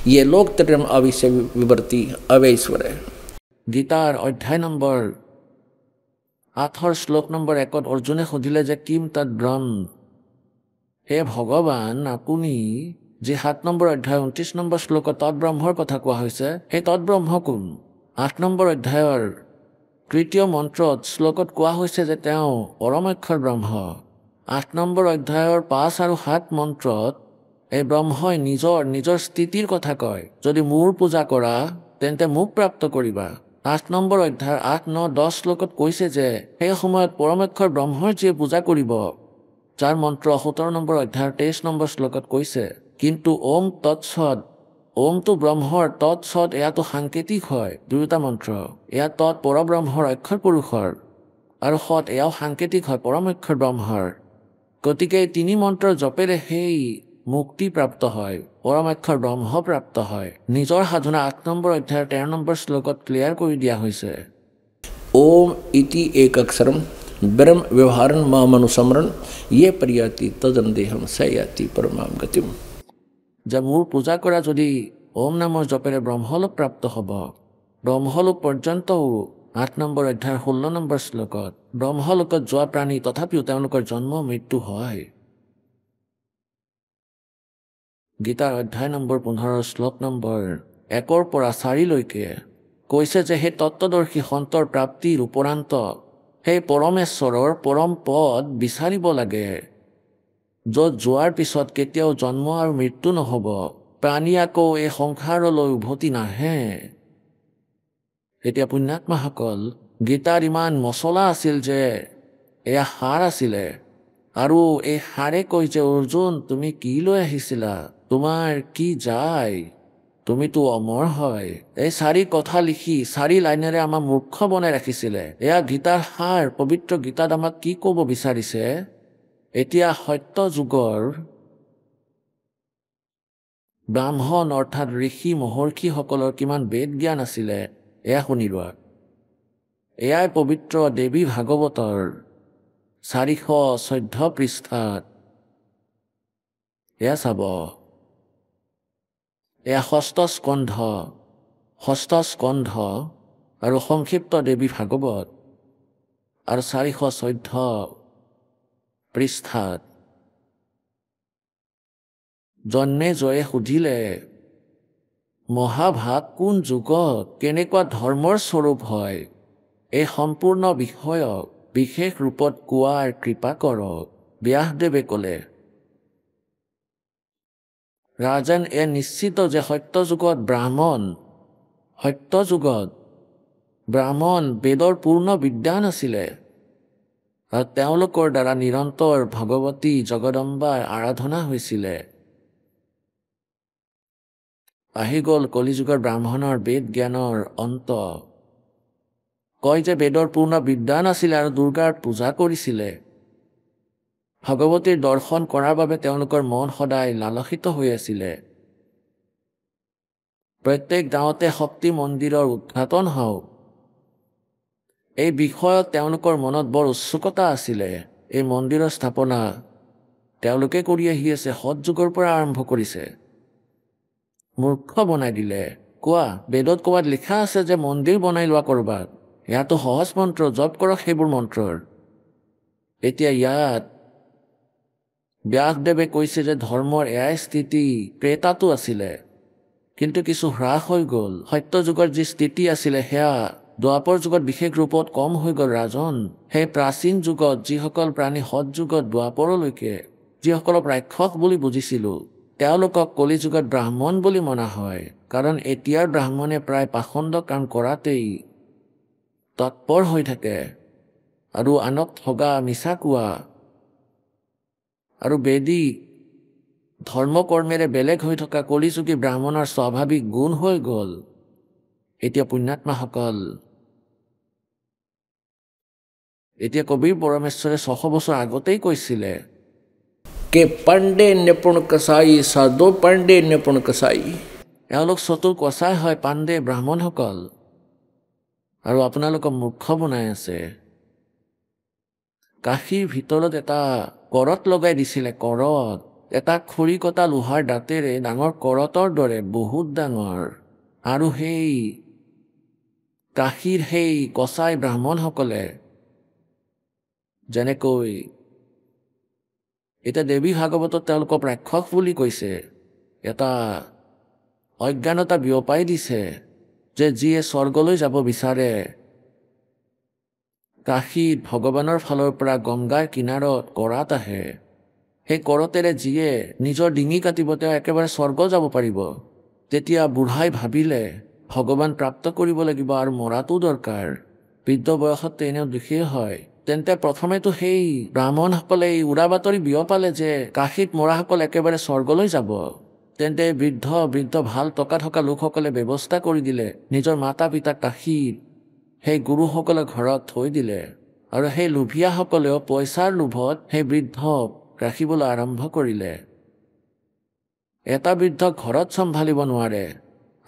ये लोक त्रयम् अविश्य विवर्ति अवैश्वर। गीतार अध्याय नम्बर 8 श्लोक नम्बर 1 अर्जुने सुधिले जे किम तद ब्रह्म, हे भगवान आपुनि जे 7 नम्बर अध्याय 29 नम्बर श्लोकत तद ब्रह्মৰ কথা কোৱা হৈছে, हे तद ब्रह्म কোন? 8 নম্বৰ অধ্যায়ৰ তৃতীয় মন্ত্ৰত শ্লোকত কোৱা হৈছে যে তেওঁ পৰমাক্ষৰ ব্ৰহ্ম। 8 নম্বৰ অধ্যায়ৰ 5 আৰু 7 মন্ত্ৰত এই ব্ৰহ্মই নিজৰ স্থিতিৰ কথা কয়, যদি মোৰ পূজা কৰা তেন্তে মোক প্ৰাপ্ত কৰিবা। 8 নম্বৰ অধ্যায়ৰ 8, 9, 10 শ্লোকত কৈছে যে সেই সময়ত পৰমাক্ষৰ ব্ৰহ্মৰ যিয়ে পূজা কৰিব, যাৰ মন্ত্ৰ 17 নম্বৰ অধ্যায়ৰ 23 নম্বৰ শ্লোকত কৈছে। কিন্তু ওম তৎসৎ, ওমটো ব্ৰহ্মৰ, তৎসৎ এয়াতো সাংকেতিক হয়, দুয়োটা মন্ত্ৰ। এয়া তৎ পৰব্ৰহ্মৰ অক্ষৰ পুৰুষৰ আৰু সৎ এয়াও সাংকেতিক হয় পৰমাক্ষৰ ব্ৰহ্মৰ। গতিকে তিনি মন্ত্ৰৰ জপেৰে সেই মুক্তি প্ৰাপ্ত হয়, পৰমাক্ষৰ ব্ৰহ্ম প্ৰাপ্ত হয়। নিজৰ সাধনা 8 নম্বৰ অধ্যায়ৰ 13 নম্বৰ শ্লোকত ক্লিয়াৰ কৰি দিয়া হৈছে। ओम इति एक अक्षरम ब्रह्म व्यवहारन मामनुसमरण ये पर्याति तदन्देहम सयाति परमाम गतिम। जब মোৰ পূজা কৰা যদি ওম নামৰ জপেৰে ব্ৰহ্মলোক প্ৰাপ্ত হ'ব, ব্ৰহ্মলোক পৰ্যন্তও 8 নম্বৰ অধ্যায়ৰ 16 নম্বৰ শ্লোকত ব্ৰহ্মলোকত যোৱা প্ৰাণী তথাপিও তেওঁলোকৰ জন্ম মৃত্যু হয়। গীতাৰ অধ্যায় নম্বৰ 15 শ্লোক নম্বৰ 1 পৰা 4 লৈকে কৈছে যে সেই তত্ত্বদৰ্শী সন্তৰ প্ৰাপ্তিৰ উপৰান্ত সেই পৰমেশ্বৰৰ পৰম পদ বিচাৰিব লাগে, য'ত যোৱাৰ পিছত কেতিয়াও জন্ম আৰু মৃত্যু নহ'ব, প্ৰাণী আকৌ এই সংসাৰলৈ উভতি নাহে। এতিয়া পুণ্যাত্মাসকল, গীতাৰ ইমান মচলা আছিল যে এয়া সাৰ আছিলে, আৰু এই সাৰে কৈ যে অৰ্জুন তুমি কি লৈ আহিছিলা, তোমাৰ কি যায়, তুমিতো অমৰ হয়। এই 4 কথা লিখি 4 লাইনেৰে আমাৰ মূৰ্খ বনাই ৰাখিছিলে। এয়া গীতাৰ সাৰ। পবিত্ৰ গীতাত আমাক কি ক'ব বিচাৰিছে? এতিয়া সত্য যুগৰ ব্ৰাহ্মণ অৰ্থাৎ ঋষি মহৰ্ষিসকলৰ কিমান বেদ জ্ঞান আছিলে এয়া শুনি লোৱা। এয়াই পবিত্ৰ দেৱী ভাগৱতৰ 414 পৃষ্ঠাত এয়া চাব। এয়া ষষ্ঠ স্কন্ধ আৰু সংক্ষিপ্ত দেৱী ভাগৱত আৰু 414 পৃষ্ঠাত জন্মে জয়ে সুধিলে, মহাভাগ কোন যুগত কেনেকুৱা ধৰ্মৰ স্বৰূপ হয়, এই সম্পূৰ্ণ বিষয়ক বিশেষ ৰূপত কোৱাৰ কৃপা কৰক। ব্যাসদেৱে ক'লে, ৰাজন, নিশ্চিত যে সত্যযুগত ব্ৰাহ্মণ বেদৰ পূৰ্ণ বিদ্বান আছিলে আৰু তেওঁলোকৰ দ্বাৰা নিৰন্তৰ ভগৱতী জগদম্বাৰ আৰাধনা হৈছিলে। আহি গ'ল কলিযুগৰ ব্ৰাহ্মণৰ বেদ জ্ঞানৰ অন্ত। কয় যে বেদৰ পূৰ্ণ বিদ্বান আছিলে আৰু দুৰ্গাৰ পূজা কৰিছিলে। ভগৱতীৰ দৰ্শন কৰাৰ বাবে তেওঁলোকৰ মন সদায় লালসিত হৈ আছিলে। প্ৰত্যেক গাঁৱতে শক্তি মন্দিৰৰ উদ্ঘাটন হওক, এই বিষয়ত তেওঁলোকৰ মনত বৰ উৎসুকতা আছিলে। এই মন্দিৰৰ স্থাপনা তেওঁলোকে কৰি আহি আছে, সৎযুগৰ পৰা আৰম্ভ কৰিছে। মূৰ্খ বনাই দিলে। কোৱা, বেদত ক'ৰবাত লিখা আছে যে মন্দিৰ বনাই লোৱা কৰবাত? ইয়াতো সহজ মন্ত্ৰ, জপ কৰক সেইবোৰ মন্ত্ৰৰ। এতিয়া ইয়াত ব্যাসদেৱে কৈছে যে ধৰ্মৰ এয়াই স্থিতি ত্ৰেতাতো আছিলে, কিন্তু কিছু হ্ৰাস হৈ গ'ল। সত্যযুগৰ যি স্থিতি আছিলে সেয়া দ্বাপৰ যুগত বিশেষ ৰূপত কম হৈ গ'ল। ৰাজন, সেই প্ৰাচীন যুগত যিসকল প্ৰাণী সৎযুগত দ্বাপৰলৈকে যিসকলক ৰাক্ষস বুলি বুজিছিলোঁ, তেওঁলোকক কলিযুগত ব্ৰাহ্মণ বুলি মনা হয়। কাৰণ এতিয়াৰ ব্ৰাহ্মণে প্ৰায় পাখণ্ড কাম কৰাতেই তৎপৰ হৈ থাকে আৰু আনক ঠগা, মিছা কোৱা আৰু বেদিক ধৰ্মকৰ্মেৰে বেলেগ হৈ থকা কলিযুগী ব্ৰাহ্মণৰ স্বাভাৱিক গুণ হৈ গ'ল। এতিয়া পুণ্যাত্মাসকল, এতিয়া কবিৰ পৰমেশ্বৰে 600 বছৰ আগতেই কৈছিলে কে পাণ্ডে নিপুণ কছাই সাধু পাণ্ডে নিপুণ কছাই। এওঁলোক চতুৰ কছাই হয় পাণ্ডে ব্ৰাহ্মণসকল, আৰু আপোনালোকক মূৰ্খ বনাই আছে। কাশীৰ ভিতৰত এটা কৰত লগাই দিছিলে, কৰত, এটা খৰি কটা লোহাৰ দাঁতেৰে ডাঙৰ কৰতৰ দৰে, বহুত ডাঙৰ। আৰু সেই কাশীৰ সেই কছাই ব্ৰাহ্মণসকলে যেনেকৈ এতিয়া দেৱী ভাগৱতত তেওঁলোকক ৰাক্ষস বুলি কৈছে, এটা অজ্ঞানতা বিয়পাই দিছে যে যিয়ে স্বৰ্গলৈ যাব বিচাৰে, কাশীত ভগৱানৰ ফালৰ পৰা গংগাৰ কিনাৰত কৰাত আহে, সেই কৰতেৰে যিয়ে নিজৰ ডিঙি কাটিব তেওঁ একেবাৰে স্বৰ্গ যাব পাৰিব। তেতিয়া বুঢ়াই ভাবিলে ভগৱান প্ৰাপ্ত কৰিব লাগিব আৰু মৰাটো দৰকাৰ, বৃদ্ধ বয়সত এনেও দুখেই হয়। তেন্তে প্ৰথমেতো সেই ব্ৰাহ্মণসকলে এই উৰা বাতৰি বিয়পালে যে কাশীত মৰাসকল একেবাৰে স্বৰ্গলৈ যাব। তেন্তে বৃদ্ধ ভাল টকা থকা লোকসকলে ব্যৱস্থা কৰি দিলে, নিজৰ মাতা পিতাক কাশীত সেই গুৰুসকলৰ ঘৰত থৈ দিলে, আৰু সেই লোভীয়াসকলেও পইচাৰ লোভত সেই বৃদ্ধক ৰাখিবলৈ আৰম্ভ কৰিলে। এটা বৃদ্ধক ঘৰত চম্ভালিব নোৱাৰে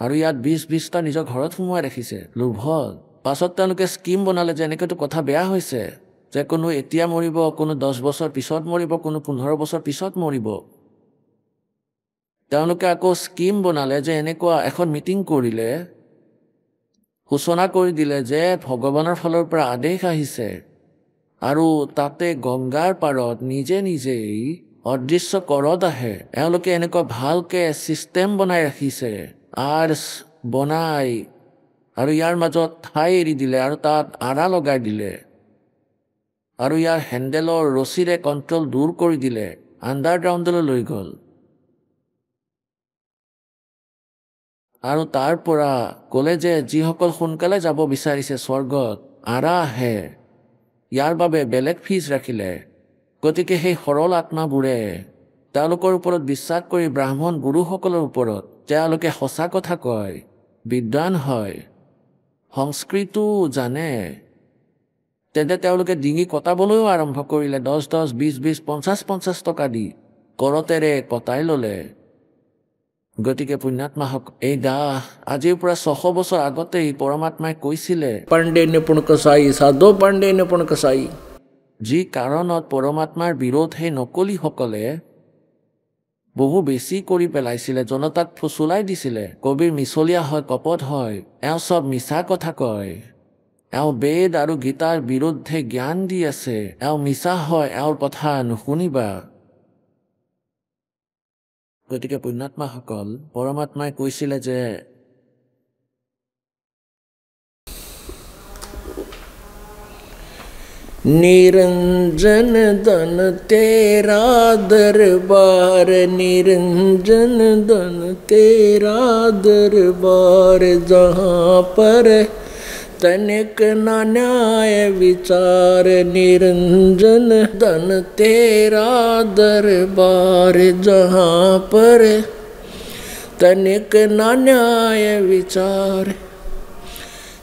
আৰু ইয়াত 20-20টা নিজৰ ঘৰত সোমোৱাই ৰাখিছে লোভত। পাছত তেওঁলোকে স্কিম বনালে যে এনেকৈতো কথা বেয়া হৈছে, যে কোনো এতিয়া মৰিব, কোনো 10 বছৰ পিছত মৰিব, কোনো 15 বছৰ পিছত মৰিব। তেওঁলোকে আকৌ স্কিম বনালে যে এনেকুৱা এখন মিটিং কৰিলে, সূচনা কৰি দিলে যে ভগৱানৰ ফালৰ পৰা আদেশ আহিছে, আৰু তাতে গংগাৰ পাৰত নিজেই অদৃশ্য কৰত আহে। এওঁলোকে এনেকুৱা ভালকে চিষ্টেম বনাই ৰাখিছে, আৰ্চ বনাই, আৰু ইয়াৰ মাজত ঠাই এৰি দিলে আৰু তাত আৰা লগাই দিলে, আৰু ইয়াৰ হেণ্ডেলৰ ৰছীৰে কণ্ট্ৰল দূৰ কৰি দিলে, আণ্ডাৰগ্ৰাউণ্ডলৈ লৈ গ'ল। আৰু তাৰ পৰা ক'লে যে যিসকল সোনকালে যাব বিচাৰিছে স্বৰ্গত, আৰা আহে, ইয়াৰ বাবে বেলেগ ফিজ ৰাখিলে। গতিকে সেই সৰল আত্মাবোৰে তেওঁলোকৰ ওপৰত বিশ্বাস কৰি ব্ৰাহ্মণ গুৰুসকলৰ ওপৰত, তেওঁলোকে সঁচা কথা কয়, বিদ্বান হয়, সংস্কৃতো জানে, তেন্তে তেওঁলোকে ডিঙি কটাবলৈও আৰম্ভ কৰিলে। 10-10, 20-20, 50-50 টকা দি কৰতেৰে কটাই ল'লে। গতিকে পুণ্যাত্মাহক এই আজিৰ পৰা 600 বছৰ আগতেই পৰমাত্মাই কৈছিলে पांडे निपुण कसाई साधो पांडे निपुण कसाई যি কাৰণত পৰমাত্মাৰ বিৰোধ সেই নকলিসকলে বহু বেছি কৰি পেলাইছিলে জনতাক ফুচুলাই দিছিলে কবিৰ মিছলীয়া হয় কপট হয় এওঁ সব মিছা কথা কয় এওঁ বেদ আৰু গীতাৰ বিৰুদ্ধে জ্ঞান দি আছে এওঁ মিছা হয় এওঁৰ কথা নুশুনিবা গতিকে পুণ্যাত্মাসকল পৰমাত্মাই কৈছিলে যে निरंजन धन तेरा दरबार निरंजन धन तेरा दरबार जहाँ पर तनिक न न्याय विचार निरंजन धन तेरा दरबार जहाँ पर तनिक न न्याय विचार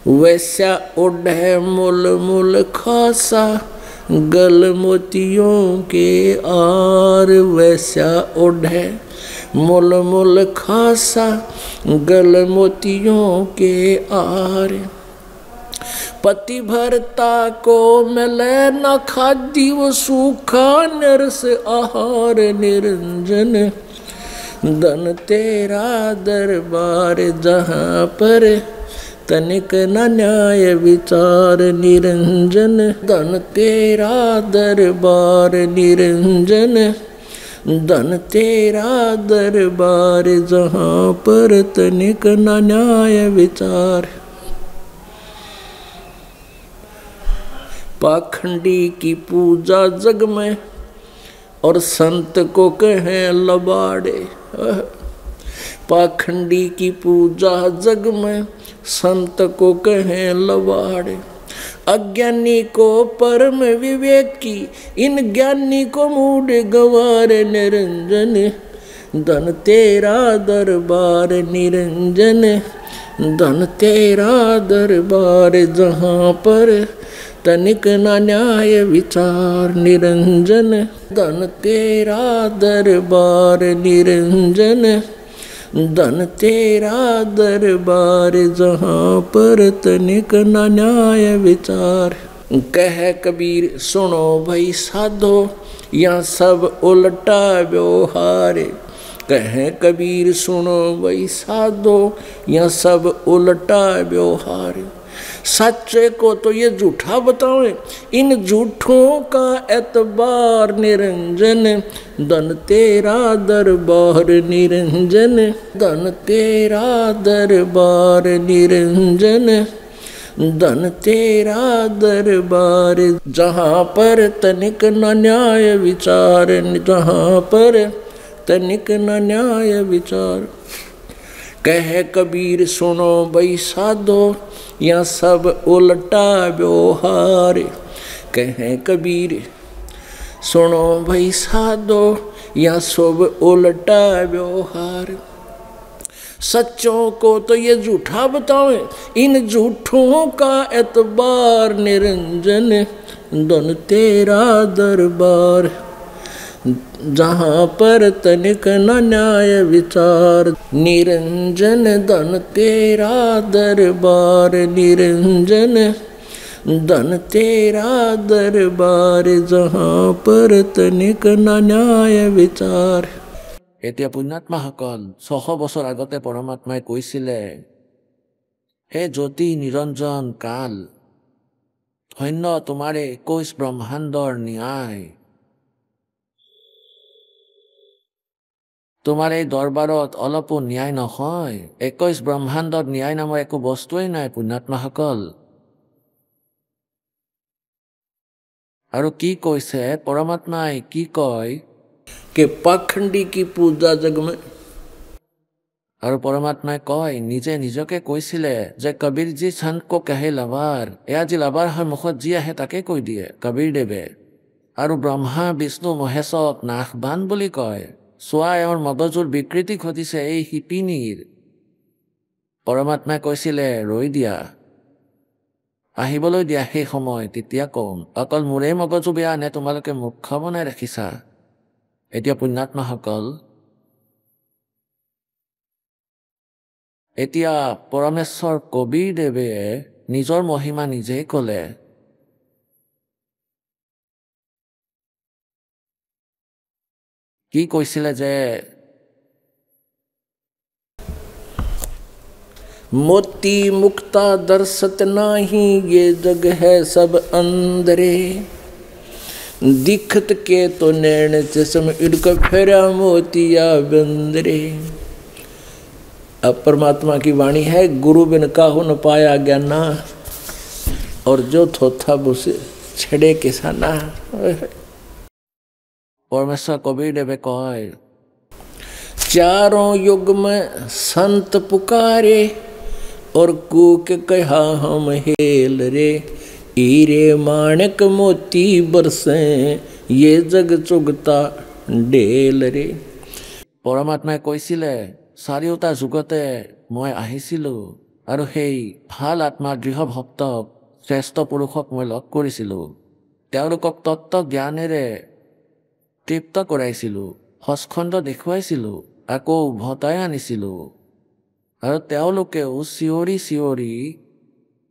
वैसा उड़े मुल मुल खासा गल मोतियों के आर वैसा उड़े मुल मुल खासा गल मोतियों के आर पति भरता को मिले न खादी वो सूखा नरस आहार निरंजन धन तेरा दरबार जहाँ पर तनिक न न्याय विचार निरंजन धन तेरा दरबार निरंजन धन तेरा दरबार जहाँ पर तनिक न न्याय विचार पाखंडी की पूजा जग में और संत को कहें लबाड़े पाखंडी की पूजा जग में संत को कहें लबाड़े अज्ञानी को परम विवेक की इन ज्ञानी को मूड गवार निरंजन धन तेरा दरबार निरंजन धन तेरा दरबार जहाँ पर तनिक न न्याय विचार निरंजन धन तेरा दरबार निरंजन धन तेरा दरबार जहाँ पर तनिक न न्याय विचार कह कबीर सुनो भाई साधो यहाँ सब उल्टा व्यवहार कह कबीर सुनो भाई साधो यहाँ सब उल्टा व्यवहार सच्चे को तो ये झूठा बताओ इन झूठों का एतबार निरंजन धन तेरा दरबार निरंजन धन तेरा दरबार निरंजन धन तेरा दरबार जहाँ पर तनिक न न्याय विचार जहाँ पर तनिक न न्याय विचार कह कबीर सुनो भाई साधो यहाँ सब उल्टा व्यवहार कह कबीर सुनो भाई साधो यहाँ सब उल्टा व्यवहार सच्चों को तो ये झूठा बताओ इन झूठों का एतबार निरंजन धन तेरा दरबार जहाँ पर तनिक न न्याय विचार निरंजन धन तेरा दरबार निरंजन धन तेरा दरबार जहाँ पर तनिक न न्याय विचार এতিয়া পুণ্যাত্মাসকল 600 বছৰ আগতে পৰমাত্মাই কৈছিলে হে জ্যোতি নিৰঞ্জন কাল ধন্য তোমাৰে 21 ব্ৰহ্মাণ্ডৰ ন্যায় তোমাৰ এই দৰবাৰত অলপো ন্যায় নহয় 21 ব্ৰহ্মাণ্ডত ন্যায় নামৰ একো বস্তুৱেই নাই পুণ্যাত্মাসকল আৰু কি কৈছে পৰমাত্মাই কি কয় कि पाखंडी की पूजा जग में और परमात्मा कय निजे निजके কৈছিলে যে কবিৰ জি সন্ত কো কহে লবাৰ এয়া জি লবাৰ হয় মুখত জি আহে তাকে কৈ দিয়ে কবিৰ দেৱে আৰু ব্ৰহ্মা বিষ্ণু মহেশক নাশবান বুলি কয় সোৱা এওঁৰ মগজুৰ বিকৃতি ঘটিছে এই হিপিনীৰ পৰমাত্মাই কৈছিলে ৰৈ দিয়া আহিবলৈ দিয়া সেই সময় তেতিয়া কম অকল মোৰে মগজু বেয়া নে তোমালোকে মুখ্য বনাই ৰাখিছা এতিয়া পুণ্যাত্মাসকল এতিয়া পৰমেশ্বৰ কবীৰদেৱে নিজৰ মহিমা নিজেই ক'লে। কি কৈছিলে যে मोती मुक्ता दर्शत नाही ये जग है सब अंदरे दिखत के तो नैन चश्म इड़क फेरा मोतिया बंदरे। अब परमात्मा की वाणी है, गुरु बिन काहू न पाया ज्ञाना और जो थोथा बुसे छड़े किसाना। পৰমেশ্বৰ কবীৰদেৱে কয় चारों युग में संत पुकारे और कूक कहा हम हेल रे हीरे माणक मोती बरसे ये जग चुगता ढेल रे। পৰমাত্মাই কৈছিলে চাৰিওটা যুগতে মই আহিছিলোঁ আৰু সেই ভাল আত্মাৰ দৃঢ় ভক্তক শ্ৰেষ্ঠ পুৰুষক মই লগ কৰিছিলোঁ। তেওঁলোকক তত্ত্ব জ্ঞানেৰে তৃপ্ত কৰাইছিলোঁ, সস্খণ্ড দেখুৱাইছিলোঁ, আকৌ উভতাই আনিছিলোঁ। আৰু তেওঁলোকেও চিঞৰি চিঞৰি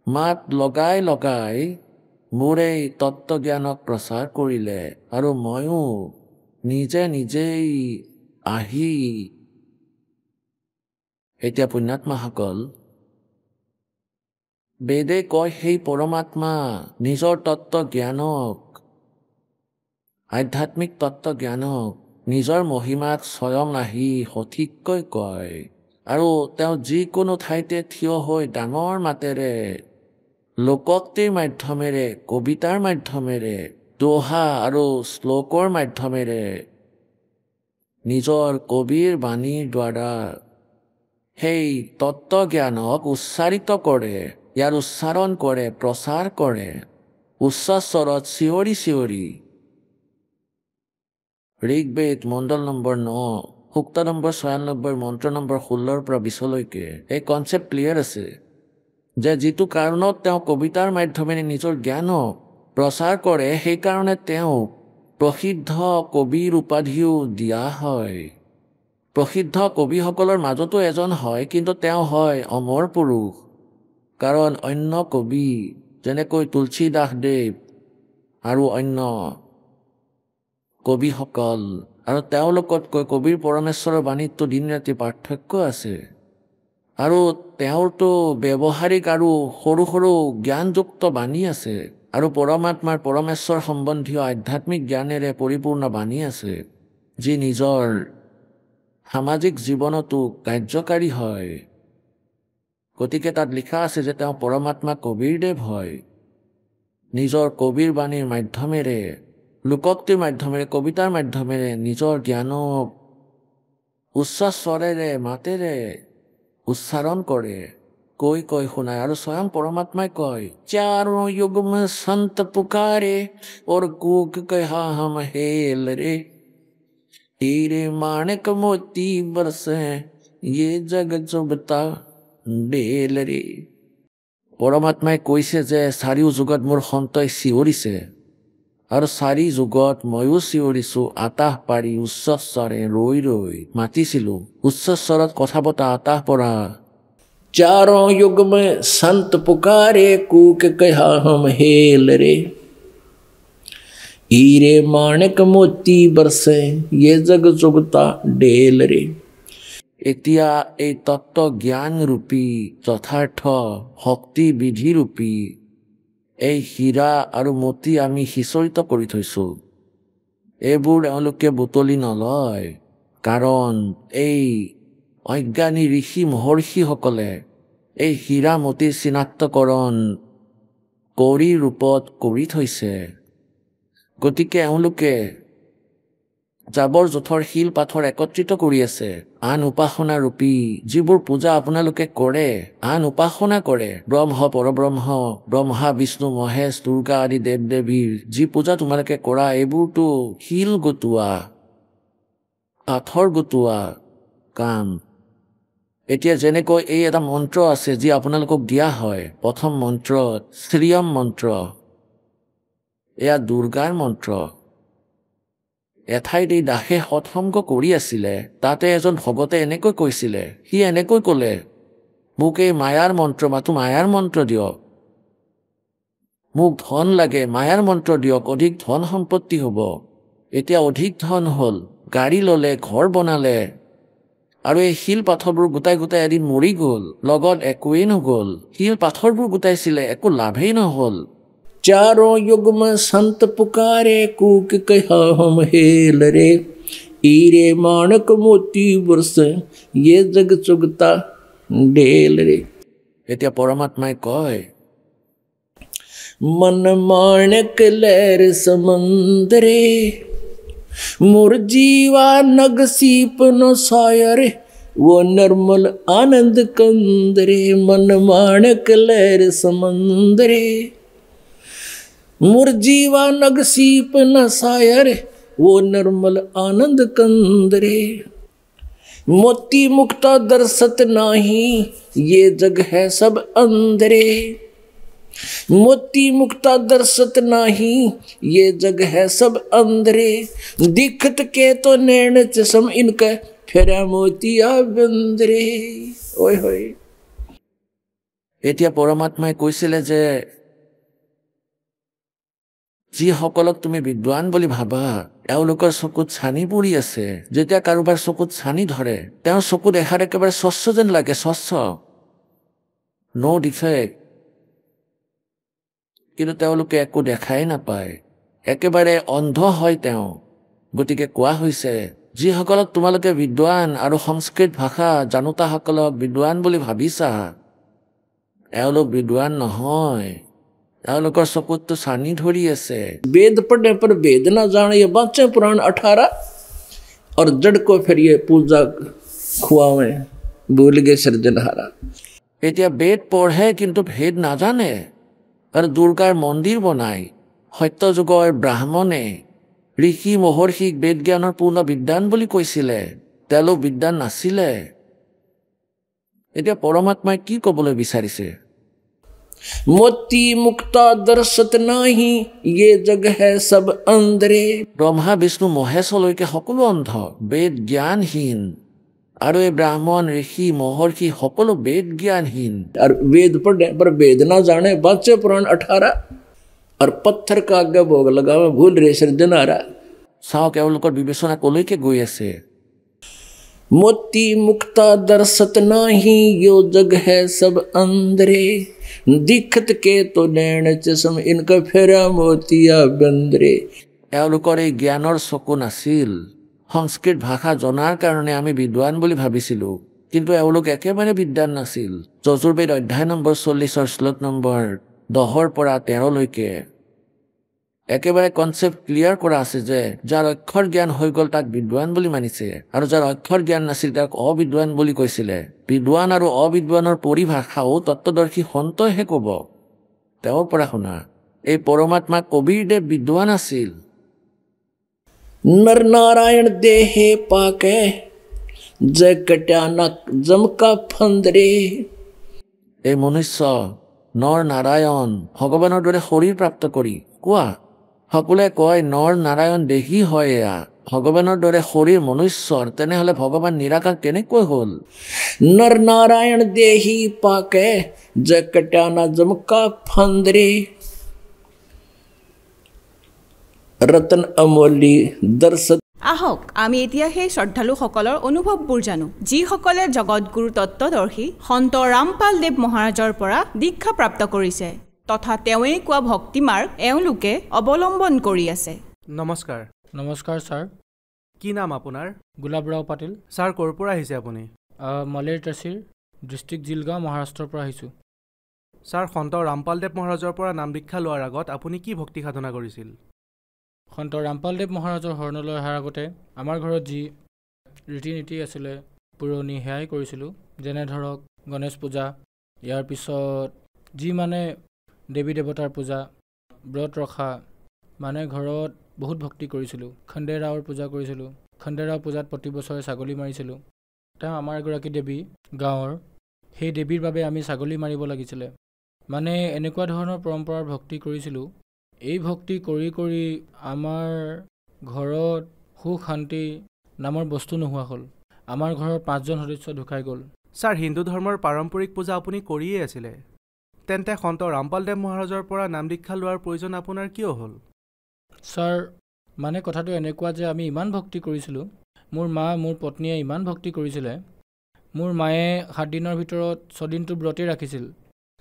মাত লগাই লগাই মোৰ এই তত্ত্বজ্ঞানক প্ৰচাৰ কৰিলে আৰু ময়ো নিজে নিজেই আহি। এতিয়া পুণ্যাত্মাসকল, বেদে কয় সেই পৰমাত্মা নিজৰ তত্ত্বজ্ঞানক, আধ্যাত্মিক তত্ত্বজ্ঞানক নিজৰ মহিমাত স্বয়ং আহি সঠিককৈ কয় আৰু তেওঁ যিকোনো ঠাইতে থিয় হৈ ডাঙৰ মাতেৰে লোকোক্তিৰ মাধ্যমেৰে, কবিতাৰ মাধ্যমেৰে, দোহা আৰু শ্লোকৰ মাধ্যমেৰে নিজৰ কবিৰ বাণীৰ দ্বাৰা সেই তত্ত্বজ্ঞানক উচ্চাৰিত কৰে, ইয়াৰ উচ্চাৰণ কৰে, প্ৰচাৰ কৰে উচ্চ স্বৰত চিঞৰি চিঞৰি। ঋগ্বেদ মণ্ডল নম্বৰ 9 সূক্ত নম্বৰ 96 মন্ত্ৰ নম্বৰ 16 পৰা 20লৈকে এই কনচেপ্ট ক্লিয়াৰ আছে যে যিটো কাৰণত তেওঁ কবিতাৰ মাধ্যমেৰে নিজৰ জ্ঞানক প্ৰচাৰ কৰে, সেইকাৰণে তেওঁক প্ৰসিদ্ধ কবিৰ উপাধিও দিয়া হয়। প্ৰসিদ্ধ কবিসকলৰ মাজতো এজন হয়, কিন্তু তেওঁ হয় অমৰ পুৰুষ। কাৰণ অন্য কবি যেনেকৈ তুলসীদাসদেৱ আৰু অন্য কবিসকল আৰু তেওঁলোকতকৈ কবিৰ পৰমেশ্বৰৰ বাণীততো দিন ৰাতি পাৰ্থক্য আছে। আৰু তেওঁৰতো ব্যৱহাৰিক আৰু সৰু সৰু জ্ঞানযুক্ত বাণী আছে আৰু পৰমাত্মাৰ পৰমেশ্বৰ সম্বন্ধীয় আধ্যাত্মিক জ্ঞানেৰে পৰিপূৰ্ণ বাণী আছে, যি নিজৰ সামাজিক জীৱনতো কাৰ্যকাৰী হয়। গতিকে তাত লিখা আছে যে তেওঁ পৰমাত্মা কবীৰদেৱ হয়। নিজৰ কবিৰ বাণীৰ মাধ্যমেৰে, লোকোক্তিৰ মাধ্যমেৰে, কবিতাৰ মাধ্যমেৰে নিজৰ জ্ঞানক উচ্চ স্বৰেৰে মাতেৰে উচ্চাৰণ কৰে, কৈ কৈ শুনায়। আৰু স্বয়ং পৰমাত্মাই কয় চাৰোं युग में संत पुकारे और कूक कहा हम हेल रे हीरे माणक मोती बरसे ये जग चुगता ढेल रे। পৰমাত্মাই কৈছে যে চাৰিও যুগত মোৰ সন্তই চিঞৰিছে আৰু চাৰি যুগত ময়ো চিঞৰিছোঁ, আতাহ পাৰি উচ্চ স্বৰে ৰৈ ৰৈ মাতিছিলোঁ। উচ্চ স্বৰত কথা পতা, আতাহ পৰা। चारों युग में संत पुकारे कूक कहा हम हेल रे हीरे माणक मोती बरसे ये जग चुगता ढेल रे। এতিয়া এই তত্ত্ব জ্ঞান ৰূপী যথাৰ্থ শক্তি বিধি ৰূপী এই হীৰা আৰু মতি আমি সিঁচৰিত কৰি থৈছোঁ। এইবোৰ এওঁলোকে বুটলি নলয়, কাৰণ এই অজ্ঞানী ঋষি মহৰ্ষিসকলে এই হীৰা মতিৰ চিনাক্তকৰণ কৌৰীৰ ৰূপত কৰি থৈছে। গতিকে এওঁলোকে জাবৰ জোথৰ শিল পাথৰ একত্ৰিত কৰি আছে। আন উপাসনা ৰূপী যিবোৰ পূজা আপোনালোকে কৰে, আন উপাসনা কৰে, ব্ৰহ্ম পৰব্ৰহ্ম, ব্ৰহ্মা বিষ্ণু মহেশ দুৰ্গা আদি দেৱ দেৱীৰ যি পূজা তোমালোকে কৰা, এইবোৰতো শিল গোটোৱা, পাথৰ গোটোৱা কাম। এতিয়া যেনেকৈ এই এটা মন্ত্ৰ আছে যি আপোনালোকক দিয়া হয়, প্ৰথম মন্ত্ৰত শ্ৰীয়ম মন্ত্ৰ, এয়া দুৰ্গাৰ মন্ত্ৰ। এঠাইত এই দাসে সৎসংগ কৰি আছিলে, তাতে এজন ভগতে এনেকৈ কৈছিলে, সি এনেকৈ ক'লে মোক এই মায়াৰ মন্ত্ৰ মাথো মায়াৰ মন্ত্ৰ দিয়ক, মোক ধন লাগে মায়াৰ মন্ত্ৰ দিয়ক, অধিক ধন সম্পত্তি হ'ব। এতিয়া অধিক ধন হ'ল, গাড়ী ল'লে, ঘৰ বনালে, আৰু এই শিল পাথৰবোৰ গোটাই গোটাই এদিন মৰি গ'ল, লগত একোৱেই নগ'ল। শিল পাথৰবোৰ গোটাইছিলে, একো লাভেই নহ'ল। चारों युग में संत पुकारे, कूक कहा हम हेल रे, हीरे माणक मोती वर्ष ये जग चुगता ढेल रे। এতিয়া পৰমাত্মাই কয়, मन माणक लहर समंदरे, मोर जीवा नग सीप न सायर, वो निर्मल आनंद कंदरे। मन माणक लहर समंदरे, मोर जीवा नग सीप न सायर, वो निर्मल आनंद कंदरे। मोती मुक्ता दर्शत नाही, ये जग है सब अंदरे। मोती मुक्ता दर्शत नाही, ये जग है सब अंदरे। दिखत के तो नैन चसम इनका, फेरा मोतिया बंदरे। ओए होए। এতিয়া পৰমাত্মাই কৈছিলে যে যিসকলক তুমি বিদ্বান বুলি ভাবা, এওঁলোকৰ চকুত ছানি পৰি আছে। যেতিয়া কাৰোবাৰ চকুত ছানি ধৰে, তেওঁৰ চকু দেখাত একেবাৰে স্বচ্ছ যেন লাগে, স্বচ্ছ, ন' ডিফেক্ট, কিন্তু তেওঁলোকে একো দেখাই নাপায়, একেবাৰে অন্ধ হয় তেওঁ। গতিকে কোৱা হৈছে, যিসকলক তোমালোকে বিদ্বান আৰু সংস্কৃত ভাষা জানোতাসকলক বিদ্বান বুলি ভাবিছা, এওঁলোক বিদ্বান নহয়, এওঁলোকৰ চকুতটো ছানি ধৰি আছে। वेद पढ़ने पर वेद ना जाने, ये बाँचे पुराण 18, और जड़ को फिर ये पूजा खुआवे, भूल गए सृजनहारा। এতিয়া বেদ পঢ়ে কিন্তু ভেদ নাজানে, আৰু দুৰ্গাৰ মন্দিৰ বনায়। সত্যযুগৰ ব্ৰাহ্মণে ঋষি মহৰ্ষিক বেদ জ্ঞানৰ পূৰ্ণ বিদ্বান বুলি কৈছিলে, তেওঁলোক বিদ্বান নাছিলে। এতিয়া পৰমাত্মাই কি ক'বলৈ বিচাৰিছে? मोती मुक्ता दर्शत नाही, ये जग है सब अंदरे। ব্ৰহ্মা বিষ্ণু মহেশলৈকে সকলো অন্ধ, বেদ জ্ঞানহীন, আৰু এই ব্ৰাহ্মণ ঋষি মহৰ্ষি সকলো বেদ জ্ঞানহীন। और वेद पढ़ने पर वेद ना जाने, बाँचे पुराण 18, और पत्थर का आगे भोग लगावे, भूल रहे सृजनहारा। চাওক এওঁলোকৰ বিবেচনা কলৈকে গৈ আছে। मोती मुक्ता दर्शत नाही, यो जग है सब अंदरे। दिखत के तो नैन चसम इनका, फेरा मोतिया बंदरे। এওঁলোকৰ এই জ্ঞানৰ চকু নাছিল। সংস্কৃত ভাষা জনাৰ কাৰণে আমি বিদ্বান বুলি ভাবিছিলোঁ, কিন্তু এওঁলোক একেবাৰে বিদ্বান নাছিল। যজুৰ্বেদ অধ্যায় নম্বৰ 40 শ্লোক নম্বৰ 10 পৰা 13লৈকে একেবাৰে কনচেপ্ট ক্লিয়াৰ কৰা আছে যে যাৰ অক্ষৰ জ্ঞান হৈ গ'ল তাক বিদ্বান বুলি মানিছে, আৰু যাৰ অক্ষৰ জ্ঞান নাছিল তাক অবিদ্বান বুলি কৈছিলে। বিদ্বান আৰু অবিদ্বানৰ পৰিভাষাও তত্ত্বদৰ্শী সন্তইহে ক'ব। তেওঁৰ পৰা শুনা, এই পৰমাত্মা কবীৰদেৱ বিদ্বান আছিল। नर नारायण देहे पाके, जय कट्या न जमका फंदरे। এই মনুষ্য নৰ নাৰায়ণ ভগৱানৰ দৰে শৰীৰ প্ৰাপ্ত কৰি কোৱা, সকলোৱে কয় নৰ নাৰায়ণ দেহী হয়, এয়া ভগৱানৰ দৰে শৰীৰ মনুষ্যৰ, তেনেহ'লে ভগৱান নিৰাকাৰ কেনেকৈ হ'ল? नर नारायण देही पाके, जय कट्या न जमका फंदरे। रतन अमोली दर्शत। আহক আমি এতিয়া সেই শ্ৰদ্ধালুসকলৰ অনুভৱবোৰ জানো, যিসকলে জগতগুৰু তত্ত্বদৰ্শী সন্ত ৰামপাল দেৱ মহাৰাজৰ পৰা দীক্ষা প্ৰাপ্ত কৰিছে, তথা তেওঁৱেই কোৱা ভক্তি মাৰ্গ এওঁলোকে অৱলম্বন কৰি আছে। নমস্কাৰ। নমস্কাৰ ছাৰ। কি নাম আপোনাৰ? গোলাবৰাও পাটিল। ছাৰ ক'ৰ পৰা আহিছে আপুনি? মালেৰ তহচিল, ডিষ্ট্ৰিক্ট জিলগাঁও, মহাৰাষ্ট্ৰৰ পৰা আহিছোঁ। ছাৰ, সন্ত ৰামপালদেৱ মহাৰাজৰ পৰা নাম দীক্ষা লোৱাৰ আগত আপুনি কি ভক্তি সাধনা কৰিছিল? সন্ত ৰামপালদেৱ মহাৰাজৰ শৰণলৈ অহাৰ আগতে আমাৰ ঘৰত যি ৰীতি নীতি আছিলে পুৰণি সেয়াই কৰিছিলোঁ, যেনে ধৰক গণেশ পূজা, ইয়াৰ পিছত যি মানে দেৱী দেৱতাৰ পূজা, ব্ৰত ৰখা, মানে ঘৰত বহুত ভক্তি কৰিছিলোঁ। খণ্ডেৰাওৰ পূজা কৰিছিলোঁ। খণ্ডেৰাও পূজাত প্ৰতি বছৰে ছাগলী মাৰিছিলোঁ। তেওঁ আমাৰ এগৰাকী দেৱী গাঁৱৰ, সেই দেৱীৰ বাবে আমি ছাগলী মাৰিব লাগিছিলে। মানে এনেকুৱা ধৰণৰ পৰম্পৰাৰ ভক্তি কৰিছিলোঁ। এই ভক্তি কৰি কৰি আমাৰ ঘৰত সুখ শান্তি নামৰ বস্তু নোহোৱা হ'ল। আমাৰ ঘৰৰ 5জন সদস্য ঢুকাই গ'ল। ছাৰ হিন্দু ধৰ্মৰ পাৰম্পৰিক পূজা আপুনি কৰিয়েই আছিলে, তেন্তে সন্ত ৰামপালদেৱ মহাৰাজৰ পৰা নাম দীক্ষা লোৱাৰ প্ৰয়োজন আপোনাৰ কিয় হ'ল? ছাৰ মানে কথাটো এনেকুৱা যে আমি ইমান ভক্তি কৰিছিলোঁ, মোৰ মা মোৰ পত্নীয়ে ইমান ভক্তি কৰিছিলে। মোৰ মায়ে 7 দিনৰ ভিতৰত 6 দিনটো ব্ৰতেই ৰাখিছিল,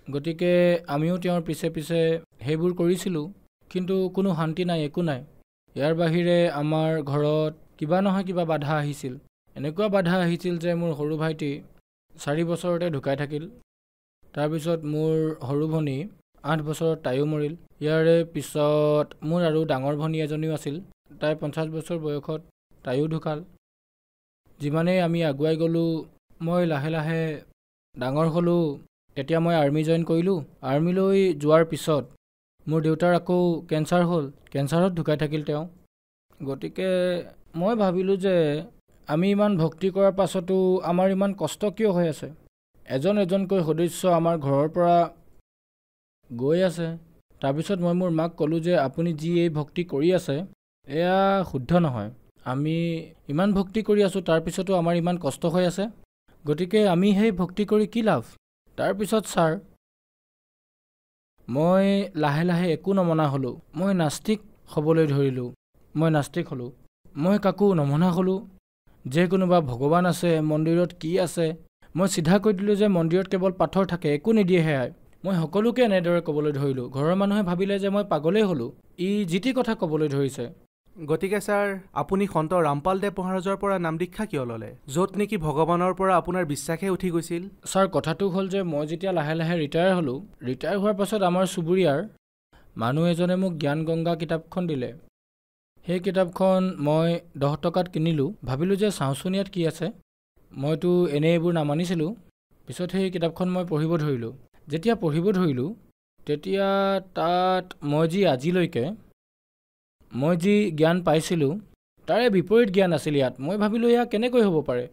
গতিকে আমিও তেওঁৰ পিছে পিছে সেইবোৰ কৰিছিলোঁ, কিন্তু কোনো শান্তি নাই, একো নাই। ইয়াৰ বাহিৰে আমাৰ ঘৰত কিবা নহয় কিবা বাধা আহিছিল। এনেকুৱা বাধা আহিছিল যে মোৰ সৰু ভাইটি 4 বছৰতে ঢুকাই থাকিল। তাৰপিছত মোৰ সৰু ভনী 8 বছৰত তাইও মৰিল। ইয়াৰে পিছত মোৰ আৰু ডাঙৰ ভনী এজনীও আছিল, তাই 50 বছৰ বয়সত তাইও ঢুকাল। যিমানেই আমি আগুৱাই গ'লোঁ, মই লাহে লাহে ডাঙৰ হ'লোঁ। তেতিয়া মই আৰ্মি জইন কৰিলোঁ। আৰ্মিলৈ যোৱাৰ পিছত মোৰ দেউতাৰ আকৌ কেঞ্চাৰ হ'ল, কেঞ্চাৰত ঢুকাই থাকিল তেওঁ। গতিকে মই ভাবিলোঁ যে আমি ইমান ভক্তি কৰাৰ পাছতো আমাৰ ইমান কষ্ট কিয় হৈ আছে? এজন এজনকৈ সদস্য আমাৰ ঘৰৰ পৰা গৈ আছে। তাৰপিছত মই মোৰ মাক ক'লোঁ যে আপুনি যি এই ভক্তি কৰি আছে এয়া শুদ্ধ নহয়। আমি ইমান ভক্তি কৰি আছোঁ, তাৰপিছতো আমাৰ ইমান কষ্ট হৈ আছে, গতিকে আমি সেই ভক্তি কৰি কি লাভ? তাৰপিছত ছাৰ মই লাহে লাহে একো নমনা হ'লোঁ। মই নাস্তিক হ'বলৈ ধৰিলোঁ। মই নাস্তিক হ'লোঁ। মই কাকো নমনা হ'লোঁ। যে কোনোবা ভগৱান আছে, মন্দিৰত কি আছে, মই চিধা কৈ দিলোঁ যে মন্দিৰত কেৱল পাথৰ থাকে, একো নিদিয়ে সেয়াই। মই সকলোকে এনেদৰে ক'বলৈ ধৰিলোঁ। ঘৰৰ মানুহে ভাবিলে যে মই পাগলেই হ'লোঁ, ই যি টি কথা ক'বলৈ ধৰিছে। গতিকে ছাৰ আপুনি সন্ত ৰামপালদেৱ মহাৰাজৰ পৰা নাম দীক্ষা কিয় ল'লে, য'ত নেকি ভগৱানৰ পৰা আপোনাৰ বিশ্বাসে উঠি গৈছিল? ছাৰ কথাটো হ'ল যে মই যেতিয়া লাহে লাহে ৰিটায়াৰ হ'লোঁ, ৰিটায়াৰ হোৱাৰ পাছত আমাৰ চুবুৰীয়াৰ মানুহ এজনে মোক জ্ঞান গংগা কিতাপখন দিলে। সেই কিতাপখন মই 10 টকাত কিনিলোঁ। ভাবিলোঁ যে চাওঁচোন ইয়াত কি আছে। মইতো এনেই এইবোৰ নামানিছিলোঁ। পিছত সেই কিতাপখন মই পঢ়িব ধৰিলোঁ। যেতিয়া পঢ়িব ধৰিলোঁ তেতিয়া তাত মই যি জ্ঞান পাইছিলোঁ তাৰে বিপৰীত জ্ঞান আছিল ইয়াত। মই ভাবিলোঁ এয়া কেনেকৈ হ'ব পাৰে?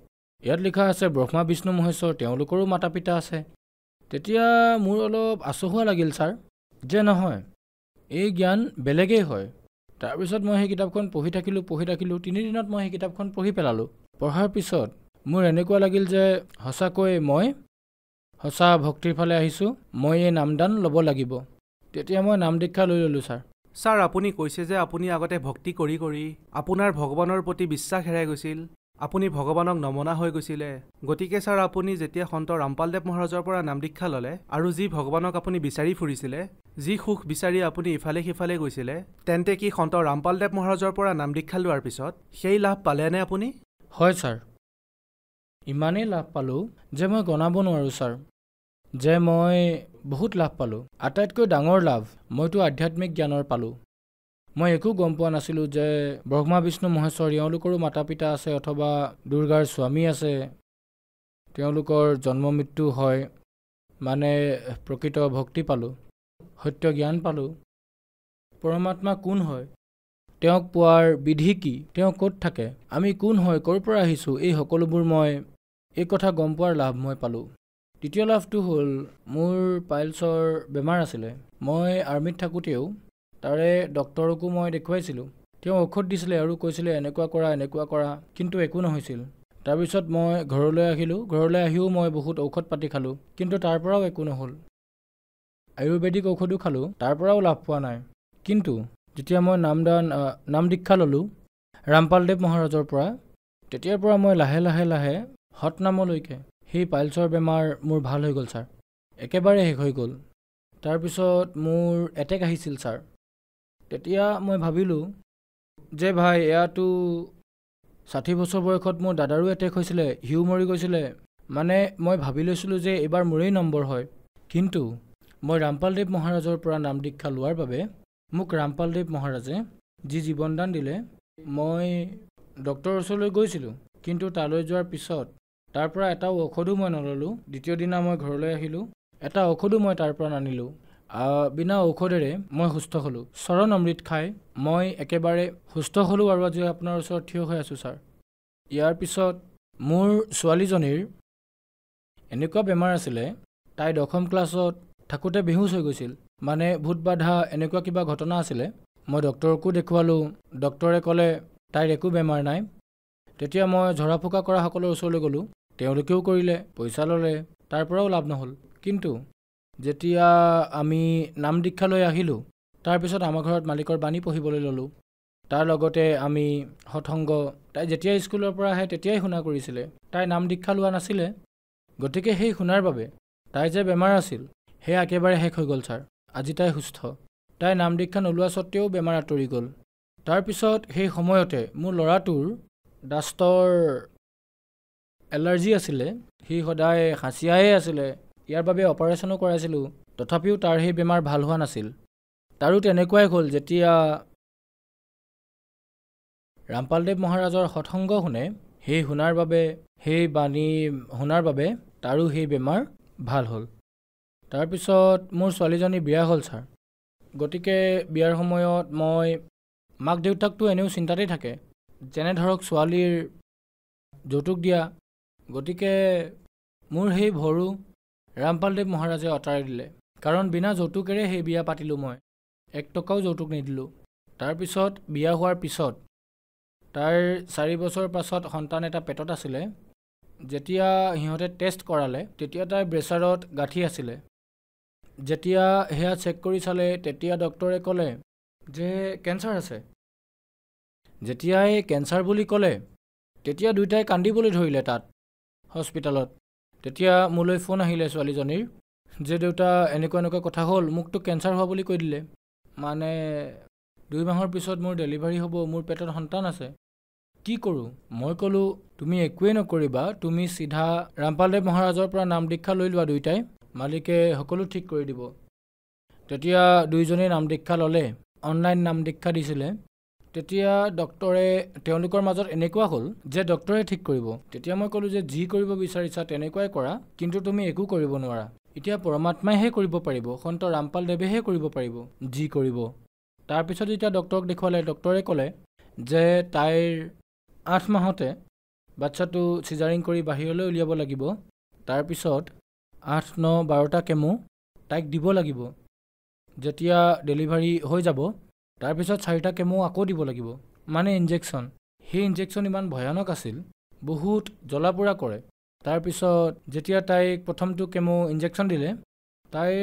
ইয়াত লিখা আছে ব্ৰহ্মা বিষ্ণু মহেশ্বৰ, তেওঁলোকৰো মাতা পিতা আছে। তেতিয়া মোৰ অলপ আচহুৱা লাগিল ছাৰ, যে নহয় এই জ্ঞান বেলেগেই হয়। তাৰপিছত মই সেই কিতাপখন পঢ়ি থাকিলোঁ। 3 দিনত মই সেই কিতাপখন পঢ়ি পেলালোঁ। পঢ়াৰ পিছত মোৰ এনেকুৱা লাগিল যে সঁচাকৈ মই সঁচা ভক্তিৰ ফালে আহিছোঁ, মই এই নামদান ল'ব লাগিব। তেতিয়া মই নাম দীক্ষা লৈ ল'লোঁ ছাৰ। ছাৰ আপুনি কৈছে যে আপুনি আগতে ভক্তি কৰি কৰি আপোনাৰ ভগৱানৰ প্ৰতি বিশ্বাস হেৰাই গৈছিল, আপুনি ভগৱানক নমনা হৈ গৈছিলে। গতিকে ছাৰ আপুনি যেতিয়া সন্ত ৰামপালদেৱ মহাৰাজৰ পৰা নাম দীক্ষা ল'লে আৰু যি ভগৱানক আপুনি বিচাৰি ফুৰিছিলে, যি সুখ বিচাৰি আপুনি ইফালে সিফালে গৈছিলে, তেন্তে কি সন্ত ৰামপালদেৱ মহাৰাজৰ পৰা নাম দীক্ষা লোৱাৰ পিছত সেই লাভ পালেনে আপুনি? হয় ছাৰ, ইমানেই লাভ পালোঁ যে মই গণাব নোৱাৰোঁ ছাৰ, যে মই বহুত লাভ পালোঁ। আটাইতকৈ ডাঙৰ লাভ মইতো আধ্যাত্মিক জ্ঞানৰ পালোঁ। মই একো গম পোৱা নাছিলোঁ যে ব্ৰহ্মা বিষ্ণু মহেশ্বৰ এওঁলোকৰো মাতা পিতা আছে, অথবা দুৰ্গাৰ স্বামী আছে, তেওঁলোকৰ জন্ম মৃত্যু হয়। মানে প্ৰকৃত ভক্তি পালোঁ, সত্য জ্ঞান পালোঁ। পৰমাত্মা কোন হয়, তেওঁক পোৱাৰ বিধি কি, তেওঁ ক'ত থাকে, আমি কোন হয়, ক'ৰ পৰা আহিছোঁ, এই সকলোবোৰ মই এই কথা গম পোৱাৰ লাভ মই পালোঁ। দ্বিতীয় লাভটো হ'ল মোৰ পাইলছৰ বেমাৰ আছিলে। মই আৰ্মিত থাকোঁতেও তাৰে ডক্তৰকো মই দেখুৱাইছিলোঁ। তেওঁ ঔষধ দিছিলে আৰু কৈছিলে এনেকুৱা কৰা, কিন্তু একো নহৈছিল। তাৰপিছত মই ঘৰলৈ আহিলোঁ। ঘৰলৈ আহিও মই বহুত ঔষধ পাতি খালোঁ, কিন্তু তাৰ পৰাও একো নহ'ল। আয়ুৰ্বেদিক ঔষধো খালোঁ, তাৰ পৰাও লাভ পোৱা নাই। কিন্তু যেতিয়া মই নাম দীক্ষা ল'লোঁ ৰামপালদেৱ মহাৰাজৰ পৰা, তেতিয়াৰ পৰা মই লাহে লাহে লাহে সতনামলৈকে সেই পাইলছৰ বেমাৰ মোৰ ভাল হৈ গ'ল ছাৰ, একেবাৰে শেষ হৈ গ'ল। তাৰপিছত মোৰ এটেক আহিছিল ছাৰ। তেতিয়া মই ভাবিলোঁ যে ভাই এয়াতো 60 বছৰ বয়সত মোৰ দাদাৰো এটেক হৈছিলে, সিও মৰি গৈছিলে। মানে মই ভাবি লৈছিলোঁ যে এইবাৰ মোৰেই নম্বৰ হয়। কিন্তু মই ৰামপালদেৱ মহাৰাজৰ পৰা নাম দীক্ষা লোৱাৰ বাবে মোক ৰামপালদেৱ মহাৰাজে যি জীৱনদান দিলে, মই ডক্তৰৰ ওচৰলৈ গৈছিলোঁ, কিন্তু তালৈ যোৱাৰ পিছত তাৰ পৰা এটা ঔষধো মই নললোঁ। দ্বিতীয় দিনা মই ঘৰলৈ আহিলোঁ, এটা ঔষধো মই তাৰ পৰা নানিলোঁ। বিনা ঔষধেৰে মই সুস্থ হ'লোঁ। চৰণ অমৃত খাই মই একেবাৰে সুস্থ হ'লোঁ আৰু আজি আপোনাৰ ওচৰত থিয় হৈ আছোঁ ছাৰ। ইয়াৰ পিছত মোৰ ছোৱালীজনীৰ এনেকুৱা বেমাৰ আছিলে, তাই 10ম ক্লাছত থাকোঁতে বেহুচ হৈ গৈছিল। মানে ভূত বাধা এনেকুৱা কিবা ঘটনা আছিলে। মই ডক্তৰকো দেখুৱালোঁ, ডক্তৰে ক'লে তাইৰ একো বেমাৰ নাই। তেতিয়া মই ঝৰা ফুকা কৰা সকলৰ ওচৰলৈ গ'লোঁ। তেওঁলোকেও কৰিলে, পইচা ল'লে, তাৰ পৰাও লাভ নহ'ল। কিন্তু যেতিয়া আমি নাম দীক্ষা লৈ আহিলোঁ, তাৰপিছত আমাৰ ঘৰত মালিকৰ বাণী পঢ়িবলৈ ল'লোঁ। তাৰ লগতে আমি সৎসংগ, তাই যেতিয়া স্কুলৰ পৰা আহে তেতিয়াই শুনা কৰিছিলে। তাই নাম দীক্ষা লোৱা নাছিলে, গতিকে সেই শুনাৰ বাবে তাই যে বেমাৰ আছিল সেয়া একেবাৰে শেষ হৈ গ'ল ছাৰ। আজি তাই সুস্থ। তাই নাম দীক্ষা নোলোৱা স্বত্তেও বেমাৰ আঁতৰি গ'ল। তাৰপিছত সেই সময়তে মোৰ ল'ৰাটোৰ ডাষ্টৰ এলাৰ্জি আছিলে, সি সদায় হাঁচিয়াহে আছিলে। ইয়াৰ বাবে অপাৰেশ্যনো কৰাইছিলোঁ, তথাপিও তাৰ সেই বেমাৰ ভাল হোৱা নাছিল। তাৰো তেনেকুৱাই হ'ল, যেতিয়া ৰামপালদেৱ মহাৰাজৰ সৎসংগ শুনে, সেই শুনাৰ বাবে, সেই বাণী শুনাৰ বাবে তাৰো সেই বেমাৰ ভাল হ'ল। তাৰপিছত মোৰ ছোৱালীজনী বিয়া হ'ল ছাৰ। গতিকে বিয়াৰ সময়ত মই, মাক দেউতাকটো এনেও চিন্তাতেই থাকে, যেনে ধৰক ছোৱালীৰ যৌতুক দিয়া। গতিকে মোৰ সেই ভৰু ৰামপালদেৱ মহাৰাজে আঁতৰাই দিলে, কাৰণ বিনা যৌতুকেৰে সেই বিয়া পাতিলোঁ মই, 1 টকাও যৌতুক নিদিলোঁ। তাৰপিছত বিয়া হোৱাৰ পিছত তাইৰ 4 বছৰ পাছত সন্তান এটা পেটত আছিলে। যেতিয়া সিহঁতে টেষ্ট কৰালে তেতিয়া তাইৰ প্ৰেছাৰত গাঁঠি আছিলে। যেতিয়া সেয়া চেক কৰি চালে তেতিয়া ডক্টৰে ক'লে যে কেঞ্চাৰ আছে। যেতিয়াই কেঞ্চাৰ বুলি ক'লে তেতিয়া দুয়োটাই কান্দিবলৈ ধৰিলে তাত হস্পিটেলত। তেতিয়া মোলৈ ফোন আহিলে ছোৱালীজনীৰ যে দেউতা এনেকুৱা কথা হ'ল, মোকতো কেঞ্চাৰ হোৱা বুলি কৈ দিলে। মানে 2 মাহৰ পিছত মোৰ ডেলিভাৰী হ'ব, মোৰ পেটত সন্তান আছে, কি কৰোঁ? মই ক'লোঁ তুমি একোৱেই নকৰিবা, তুমি চিধা ৰামপালদেৱ মহাৰাজৰ পৰা নাম দীক্ষা লৈ লোৱা দুয়োটাই, মালিকে সকলো ঠিক কৰি দিব। তেতিয়া দুয়োজনেই নাম দীক্ষা ল'লে, অনলাইন নাম দীক্ষা দিছিলে। তেতিয়া ডক্টৰে, তেওঁলোকৰ মাজত এনেকুৱা হ'ল যে ডক্টৰে ঠিক কৰিব। তেতিয়া মই ক'লোঁ যে যি কৰিব বিচাৰিছা তেনেকুৱাই কৰা, কিন্তু তুমি একো কৰিব নোৱাৰা। এতিয়া পৰমাত্মাইহে কৰিব পাৰিব, সন্ত ৰামপালদেৱেহে কৰিব পাৰিব যি কৰিব। তাৰপিছত যেতিয়া ডক্টৰক দেখুৱালে, ডক্টৰে ক'লে যে তাইৰ 8 মাহতে বাচ্চাটো চিজাৰিং কৰি বাহিৰলৈ উলিয়াব লাগিব। তাৰপিছত 8, 9, 12টা কেমো তাইক দিব লাগিব। যেতিয়া ডেলিভাৰী হৈ যাব তাৰপিছত 4টা কেমো আকৌ দিব লাগিব, মানে ইনজেকশ্যন। সেই ইনজেকশ্যন ইমান ভয়ানক আছিল, বহুত জ্বলা পোৰা কৰে। তাৰপিছত যেতিয়া তাইক প্ৰথমটো কেমো ইনজেকশ্যন দিলে তাইৰ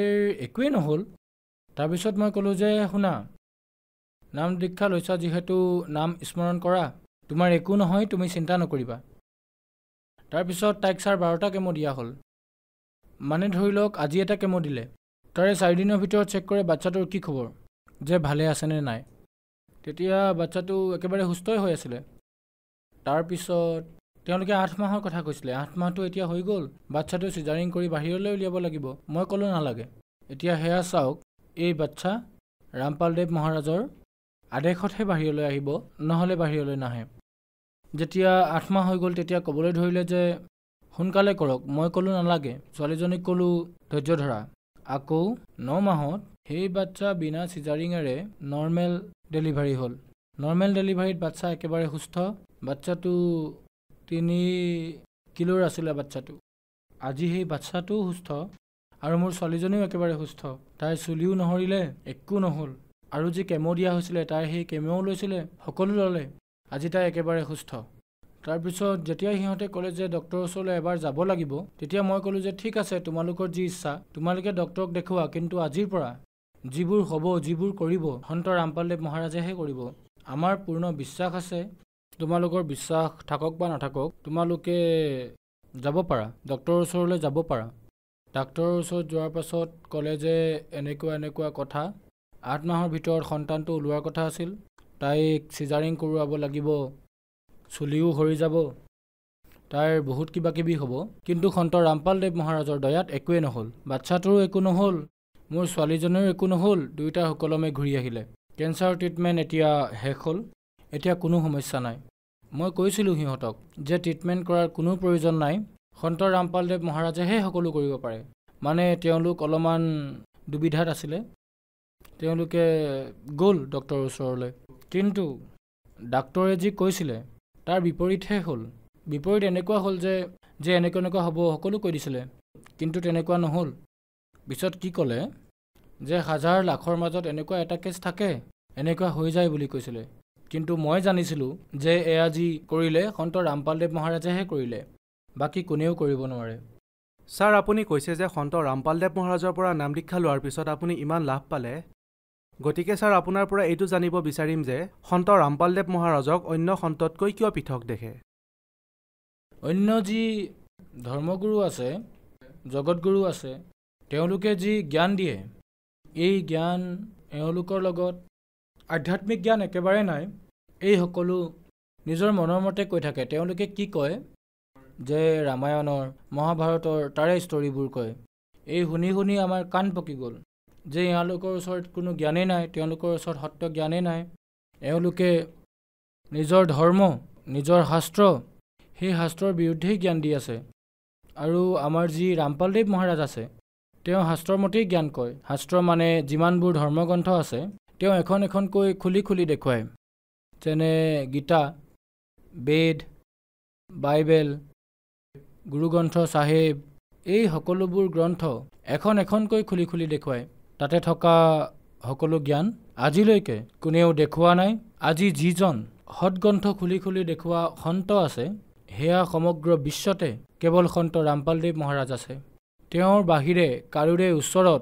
একোৱেই নহ'ল। তাৰপিছত মই ক'লোঁ যে শুনা, নাম দীক্ষা লৈছা যিহেতু নাম স্মৰণ কৰা, তোমাৰ একো নহয়, তুমি চিন্তা নকৰিবা। তাৰপিছত তাইক 12টা কেমো দিয়া হ'ল। মানে ধৰি লওক আজি এটা কেমো দিলে, তাৰে 4 দিনৰ ভিতৰত চেক কৰে বাচ্চাটোৰ কি খবৰ, যে ভালে আছেনে নাই। তেতিয়া বাচ্চাটো একেবাৰে সুস্থই হৈ আছিলে। তাৰপিছত তেওঁলোকে 8 মাহৰ কথা কৈছিলে, 8 মাহটো এতিয়া হৈ গ'ল, বাচ্চাটো চিজাৰিং কৰি বাহিৰলৈ উলিয়াব লাগিব। মই ক'লোঁ নালাগে, এতিয়া সেয়া চাওক, এই বাচ্চা ৰামপালদেৱ মহাৰাজৰ আদেশতহে বাহিৰলৈ আহিব, নহ'লে বাহিৰলৈ নাহে। যেতিয়া 8 মাহ হৈ গ'ল তেতিয়া ক'বলৈ ধৰিলে যে সোনকালে কৰক। মই ক'লোঁ নালাগে। ছোৱালীজনীক ক'লোঁ ধৈৰ্য ধৰা। আকৌ 9 মাহত সেই বাচ্চা বিনা চিজাৰিঙেৰে নৰ্মেল ডেলিভাৰী হ'ল। নৰ্মেল ডেলিভাৰীত বাচ্চা একেবাৰে সুস্থ। বাচ্চাটো 3 কিলোৰ আছিলে বাচ্চাটো। আজি সেই বাচ্চাটোও সুস্থ আৰু মোৰ ছোৱালীজনীও একেবাৰে সুস্থ। তাইৰ চুলিও নহৰিলে, একো নহ'ল। আৰু যি কেমো দিয়া হৈছিলে তাই সেই কেমোও লৈছিলে, সকলো ল'লে। আজি তাই একেবাৰে সুস্থ। তাৰপিছত যেতিয়া সিহঁতে ক'লে যে ডক্টৰৰ ওচৰলৈ এবাৰ যাব লাগিব, তেতিয়া মই ক'লোঁ যে ঠিক আছে, তোমালোকৰ যি ইচ্ছা, তোমালোকে ডক্টৰক দেখুওৱা, কিন্তু আজিৰ পৰা যিবোৰ হ'ব, যিবোৰ কৰিব, সন্ত ৰামপালদেৱ মহাৰাজেহে কৰিব। আমাৰ পূৰ্ণ বিশ্বাস আছে, তোমালোকৰ বিশ্বাস থাকক বা নাথাকক, তোমালোকে যাব পাৰা, ডক্টৰৰ ওচৰলৈ যাব পাৰা। ডাক্তৰৰ ওচৰত যোৱাৰ পাছত ক'লে যে এনেকুৱা কথা, 8 মাহৰ ভিতৰত সন্তানটো ওলোৱাৰ কথা আছিল, তাইক চিজাৰিং কৰোৱাব লাগিব, চুলিও সৰি যাব, তাইৰ বহুত কিবাকিবি হ'ব। কিন্তু সন্ত ৰামপালদেৱ মহাৰাজৰ দয়াত একোৱেই নহ'ল। বাচ্চাটোৰো একো নহ'ল, মোৰ ছোৱালীজনীৰো একো নহ'ল, দুয়োটা সুকলমে ঘূৰি আহিলে। কেঞ্চাৰ ট্ৰিটমেণ্ট এতিয়া শেষ হ'ল, এতিয়া কোনো সমস্যা নাই। মই কৈছিলোঁ সিহঁতক যে ট্ৰিটমেণ্ট কৰাৰ কোনো প্ৰয়োজন নাই, সন্ত ৰামপালদেৱ মহাৰাজেহে সকলো কৰিব পাৰে। মানে তেওঁলোক অলপমান দুবিধাত আছিলে, তেওঁলোকে গ'ল ডক্টৰৰ ওচৰলৈ, কিন্তু ডাক্তৰে যি কৈছিলে তাৰ বিপৰীতহে হ'ল। বিপৰীত এনেকুৱা হ'ল যে এনেকুৱা হ'ব সকলো কৈ দিছিলে, কিন্তু তেনেকুৱা নহ'ল। পিছত কি ক'লে যে 1000 লাখৰ মাজত এনেকুৱা এটা কেছ থাকে, এনেকুৱা হৈ যায় বুলি কৈছিলে। কিন্তু মই জানিছিলোঁ যে এয়া যি কৰিলে সন্ত ৰামপালদেৱ মহাৰাজেহে কৰিলে। বাকী কোনেও কৰিব নোৱাৰে। ছাৰ আপুনি কৈছে যে সন্ত ৰামপালদেৱ মহাৰাজৰ পৰা নাম দীক্ষা লোৱাৰ পিছত আপুনি ইমান লাভ পালে, গতিকে ছাৰ আপোনাৰ পৰা এইটো জানিব বিচাৰিম যে সন্ত ৰামপালদেৱ মহাৰাজক অন্য সন্ততকৈ কিয় পৃথক দেখে? অন্য যি ধৰ্মগুৰু আছে, জগতগুৰু আছে, তেওঁলোকে যি জ্ঞান দিয়ে, এই জ্ঞান এওঁলোকৰ লগত আধ্যাত্মিক জ্ঞান একেবাৰে নাই। এই সকলো নিজৰ মনৰ মতে কৈ থাকে। তেওঁলোকে কি কয় যে ৰামায়ণৰ মহাভাৰতৰ তাৰে ষ্টৰিবোৰ কয়। এই শুনি শুনি আমাৰ কাণ পকি গ'ল যে এওঁলোকৰ ওচৰত কোনো জ্ঞানেই নাই, তেওঁলোকৰ ওচৰত সত্য জ্ঞানেই নাই। এওঁলোকে নিজৰ ধৰ্ম, নিজৰ শাস্ত্ৰ, সেই শাস্ত্ৰৰ বিৰুদ্ধেই জ্ঞান দি আছে। আৰু আমাৰ যি ৰামপালদেৱ মহাৰাজ আছে, তেওঁ শাস্ত্ৰৰ মতেই জ্ঞান কয়। শাস্ত্ৰ মানে যিমানবোৰ ধৰ্মগ্ৰন্থ আছে তেওঁ এখন এখনকৈ খুলি খুলি দেখুৱায়। যেনে গীতা, বেদ, বাইবেল, গুৰুগ্ৰন্থ চাহেব, এই সকলোবোৰ গ্ৰন্থ এখন এখনকৈ খুলি খুলি দেখুৱায়। তাতে থকা সকলো জ্ঞান আজিলৈকে কোনেও দেখুওৱা নাই। আজি যিজন সৎগ্ৰন্থ খুলি খুলি দেখুওৱা সন্ত আছে, সেয়া সমগ্ৰ বিশ্বতে কেৱল সন্ত ৰামপালদেৱ মহাৰাজ আছে। তেওঁৰ বাহিৰে কাৰোৰে ওচৰত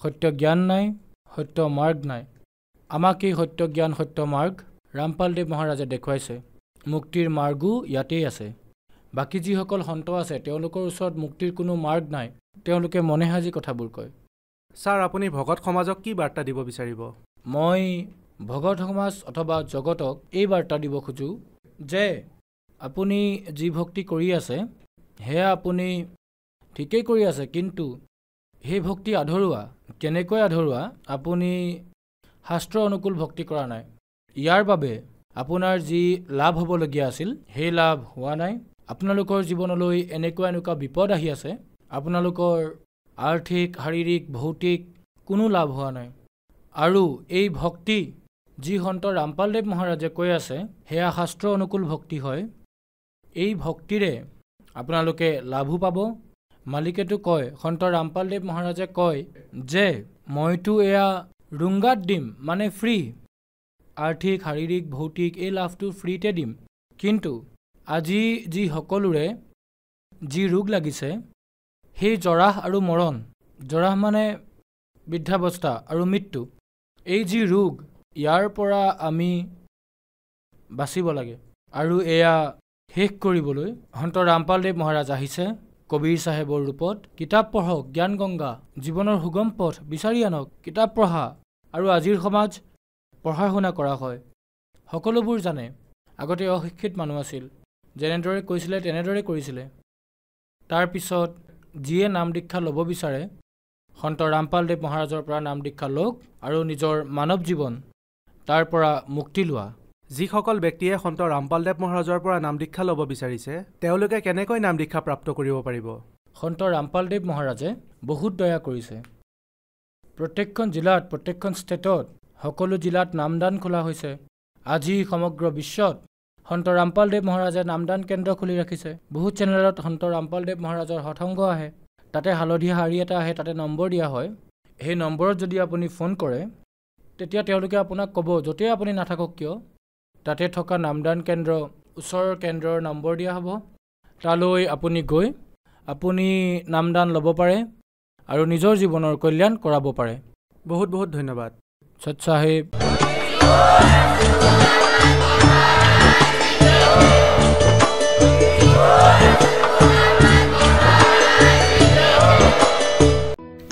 সত্য জ্ঞান নাই, সত্য মাৰ্গ নাই। আমাক এই সত্য জ্ঞান, সত্য মাৰ্গ ৰামপালদেৱ মহাৰাজে দেখুৱাইছে। মুক্তিৰ মাৰ্গো ইয়াতেই আছে। বাকী যিসকল সন্ত আছে তেওঁলোকৰ ওচৰত মুক্তিৰ কোনো মাৰ্গ নাই। তেওঁলোকে মনে সাজি কথাবোৰ কয়। ছাৰ আপুনি ভগত সমাজক কি বাৰ্তা দিব বিচাৰিব? মই ভগত সমাজ অথবা জগতক এই বাৰ্তা দিব খোজোঁ যে আপুনি যি ভক্তি কৰি আছে সেয়া আপুনি ঠিকেই কৰি আছে, কিন্তু সেই ভক্তি আধৰুৱা। কেনেকৈ আধৰুৱা? আপুনি শাস্ত্ৰ অনুকূল ভক্তি কৰা নাই। ইয়াৰ বাবে আপোনাৰ যি লাভ হ'বলগীয়া আছিল সেই লাভ হোৱা নাই। আপোনালোকৰ জীৱনলৈ এনেকুৱা বিপদ আহি আছে, আপোনালোকৰ আৰ্থিক, শাৰীৰিক, ভৌতিক কোনো লাভ হোৱা নাই। আৰু এই ভক্তি যি সন্ত ৰামপালদেৱ মহাৰাজে কৈ আছে সেয়া শাস্ত্ৰ অনুকূল ভক্তি হয়। এই ভক্তিৰে আপোনালোকে লাভো পাব। মালিকেতো কয়, সন্ত ৰামপালদেৱ মহাৰাজে কয় যে মইতো এয়া ৰুংগাত দিম, মানে ফ্ৰী। আৰ্থিক, শাৰীৰিক, ভৌতিক এই লাভটো ফ্ৰীতে দিম। কিন্তু আজি যি সকলোৰে যি ৰোগ লাগিছে, সেই জৰাহ আৰু মৰণ, জৰাহ মানে বৃদ্ধাৱস্থা আৰু মৃত্যু, এই যি ৰোগ, ইয়াৰ পৰা আমি বাচিব লাগে। আৰু এয়া শেষ কৰিবলৈ সন্ত ৰামপালদেৱ মহাৰাজ আহিছে কবিৰ চাহেবৰ ৰূপত। কিতাপ পঢ়ক, জ্ঞান গংগা, জীৱনৰ সুগম পথ বিচাৰি আনক। কিতাপ পঢ়া আৰু আজিৰ সমাজ পঢ়া শুনা কৰা হয়। সকলোবোৰ জানে। আগতে অশিক্ষিত মানুহ আছিল, যেনেদৰে কৈছিলে তেনেদৰে কৰিছিলে। তাৰপিছত যিয়ে নাম দীক্ষা ল'ব বিচাৰে, সন্ত ৰামপালদেৱ মহাৰাজৰ পৰা নাম দীক্ষা লওক আৰু নিজৰ মানৱ জীৱন তাৰ পৰা মুক্তি লোৱা। যিসকল ব্যক্তিয়ে সন্ত ৰামপালদেৱ মহাৰাজৰ পৰা নাম দীক্ষা ল'ব বিচাৰিছে, তেওঁলোকে কেনেকৈ নাম দীক্ষা প্ৰাপ্ত কৰিব পাৰিব? সন্ত ৰামপালদেৱ মহাৰাজে বহুত দয়া কৰিছে। প্ৰত্যেকখন জিলাত, প্ৰত্যেকখন ষ্টেটত, সকলো জিলাত নামদান খোলা হৈছে। আজি সমগ্ৰ বিশ্বত সন্ত ৰামপালদেৱ মহাৰাজে নামদান কেন্দ্ৰ খুলি ৰাখিছে। বহুত চেনেলত সন্ত ৰামপালদেৱ মহাৰাজৰ সৎসংগ আহে। তাতে হালধীয়া শাৰী এটা আহে, তাতে নম্বৰ দিয়া হয়। সেই নম্বৰত যদি আপুনি ফোন কৰে, তেতিয়া তেওঁলোকে আপোনাক ক'ব, য'তেই আপুনি নাথাকক কিয়, তাতে থকা নামদান কেন্দ্ৰ, ওচৰৰ কেন্দ্ৰৰ নম্বৰ দিয়া হ'ব। তালৈ আপুনি গৈ আপুনি নামদান ল'ব পাৰে আৰু নিজৰ জীৱনৰ কল্যাণ কৰাব পাৰে। বহুত বহুত ধন্যবাদ। সৎ চাহেব।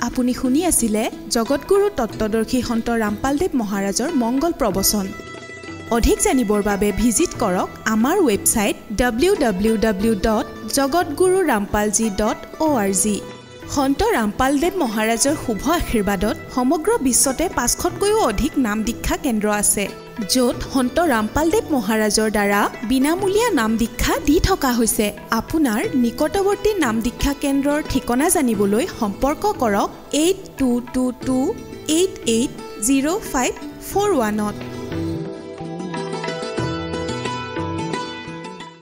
আপুনি শুনি আছিলে জগতগুৰু তত্ত্বদৰ্শী সন্ত ৰামপালদেৱ মহাৰাজৰ মংগল প্ৰবচন। অধিক জানিবৰ বাবে ভিজিট কৰক আমাৰ ৱেবছাইট www.jagatgururampalji.org। সন্ত ৰামপালদেৱ মহাৰাজৰ শুভ আশীৰ্বাদত সমগ্ৰ বিশ্বতে 500তকৈও অধিক নাম দীক্ষা কেন্দ্ৰ আছে, য'ত সন্ত ৰামপালদেৱ মহাৰাজৰ দ্বাৰা বিনামূলীয়া নাম দীক্ষা দি থকা হৈছে। আপোনাৰ নিকটৱৰ্তী নাম দীক্ষা কেন্দ্ৰৰ ঠিকনা জানিবলৈ সম্পৰ্ক কৰক 8222880541।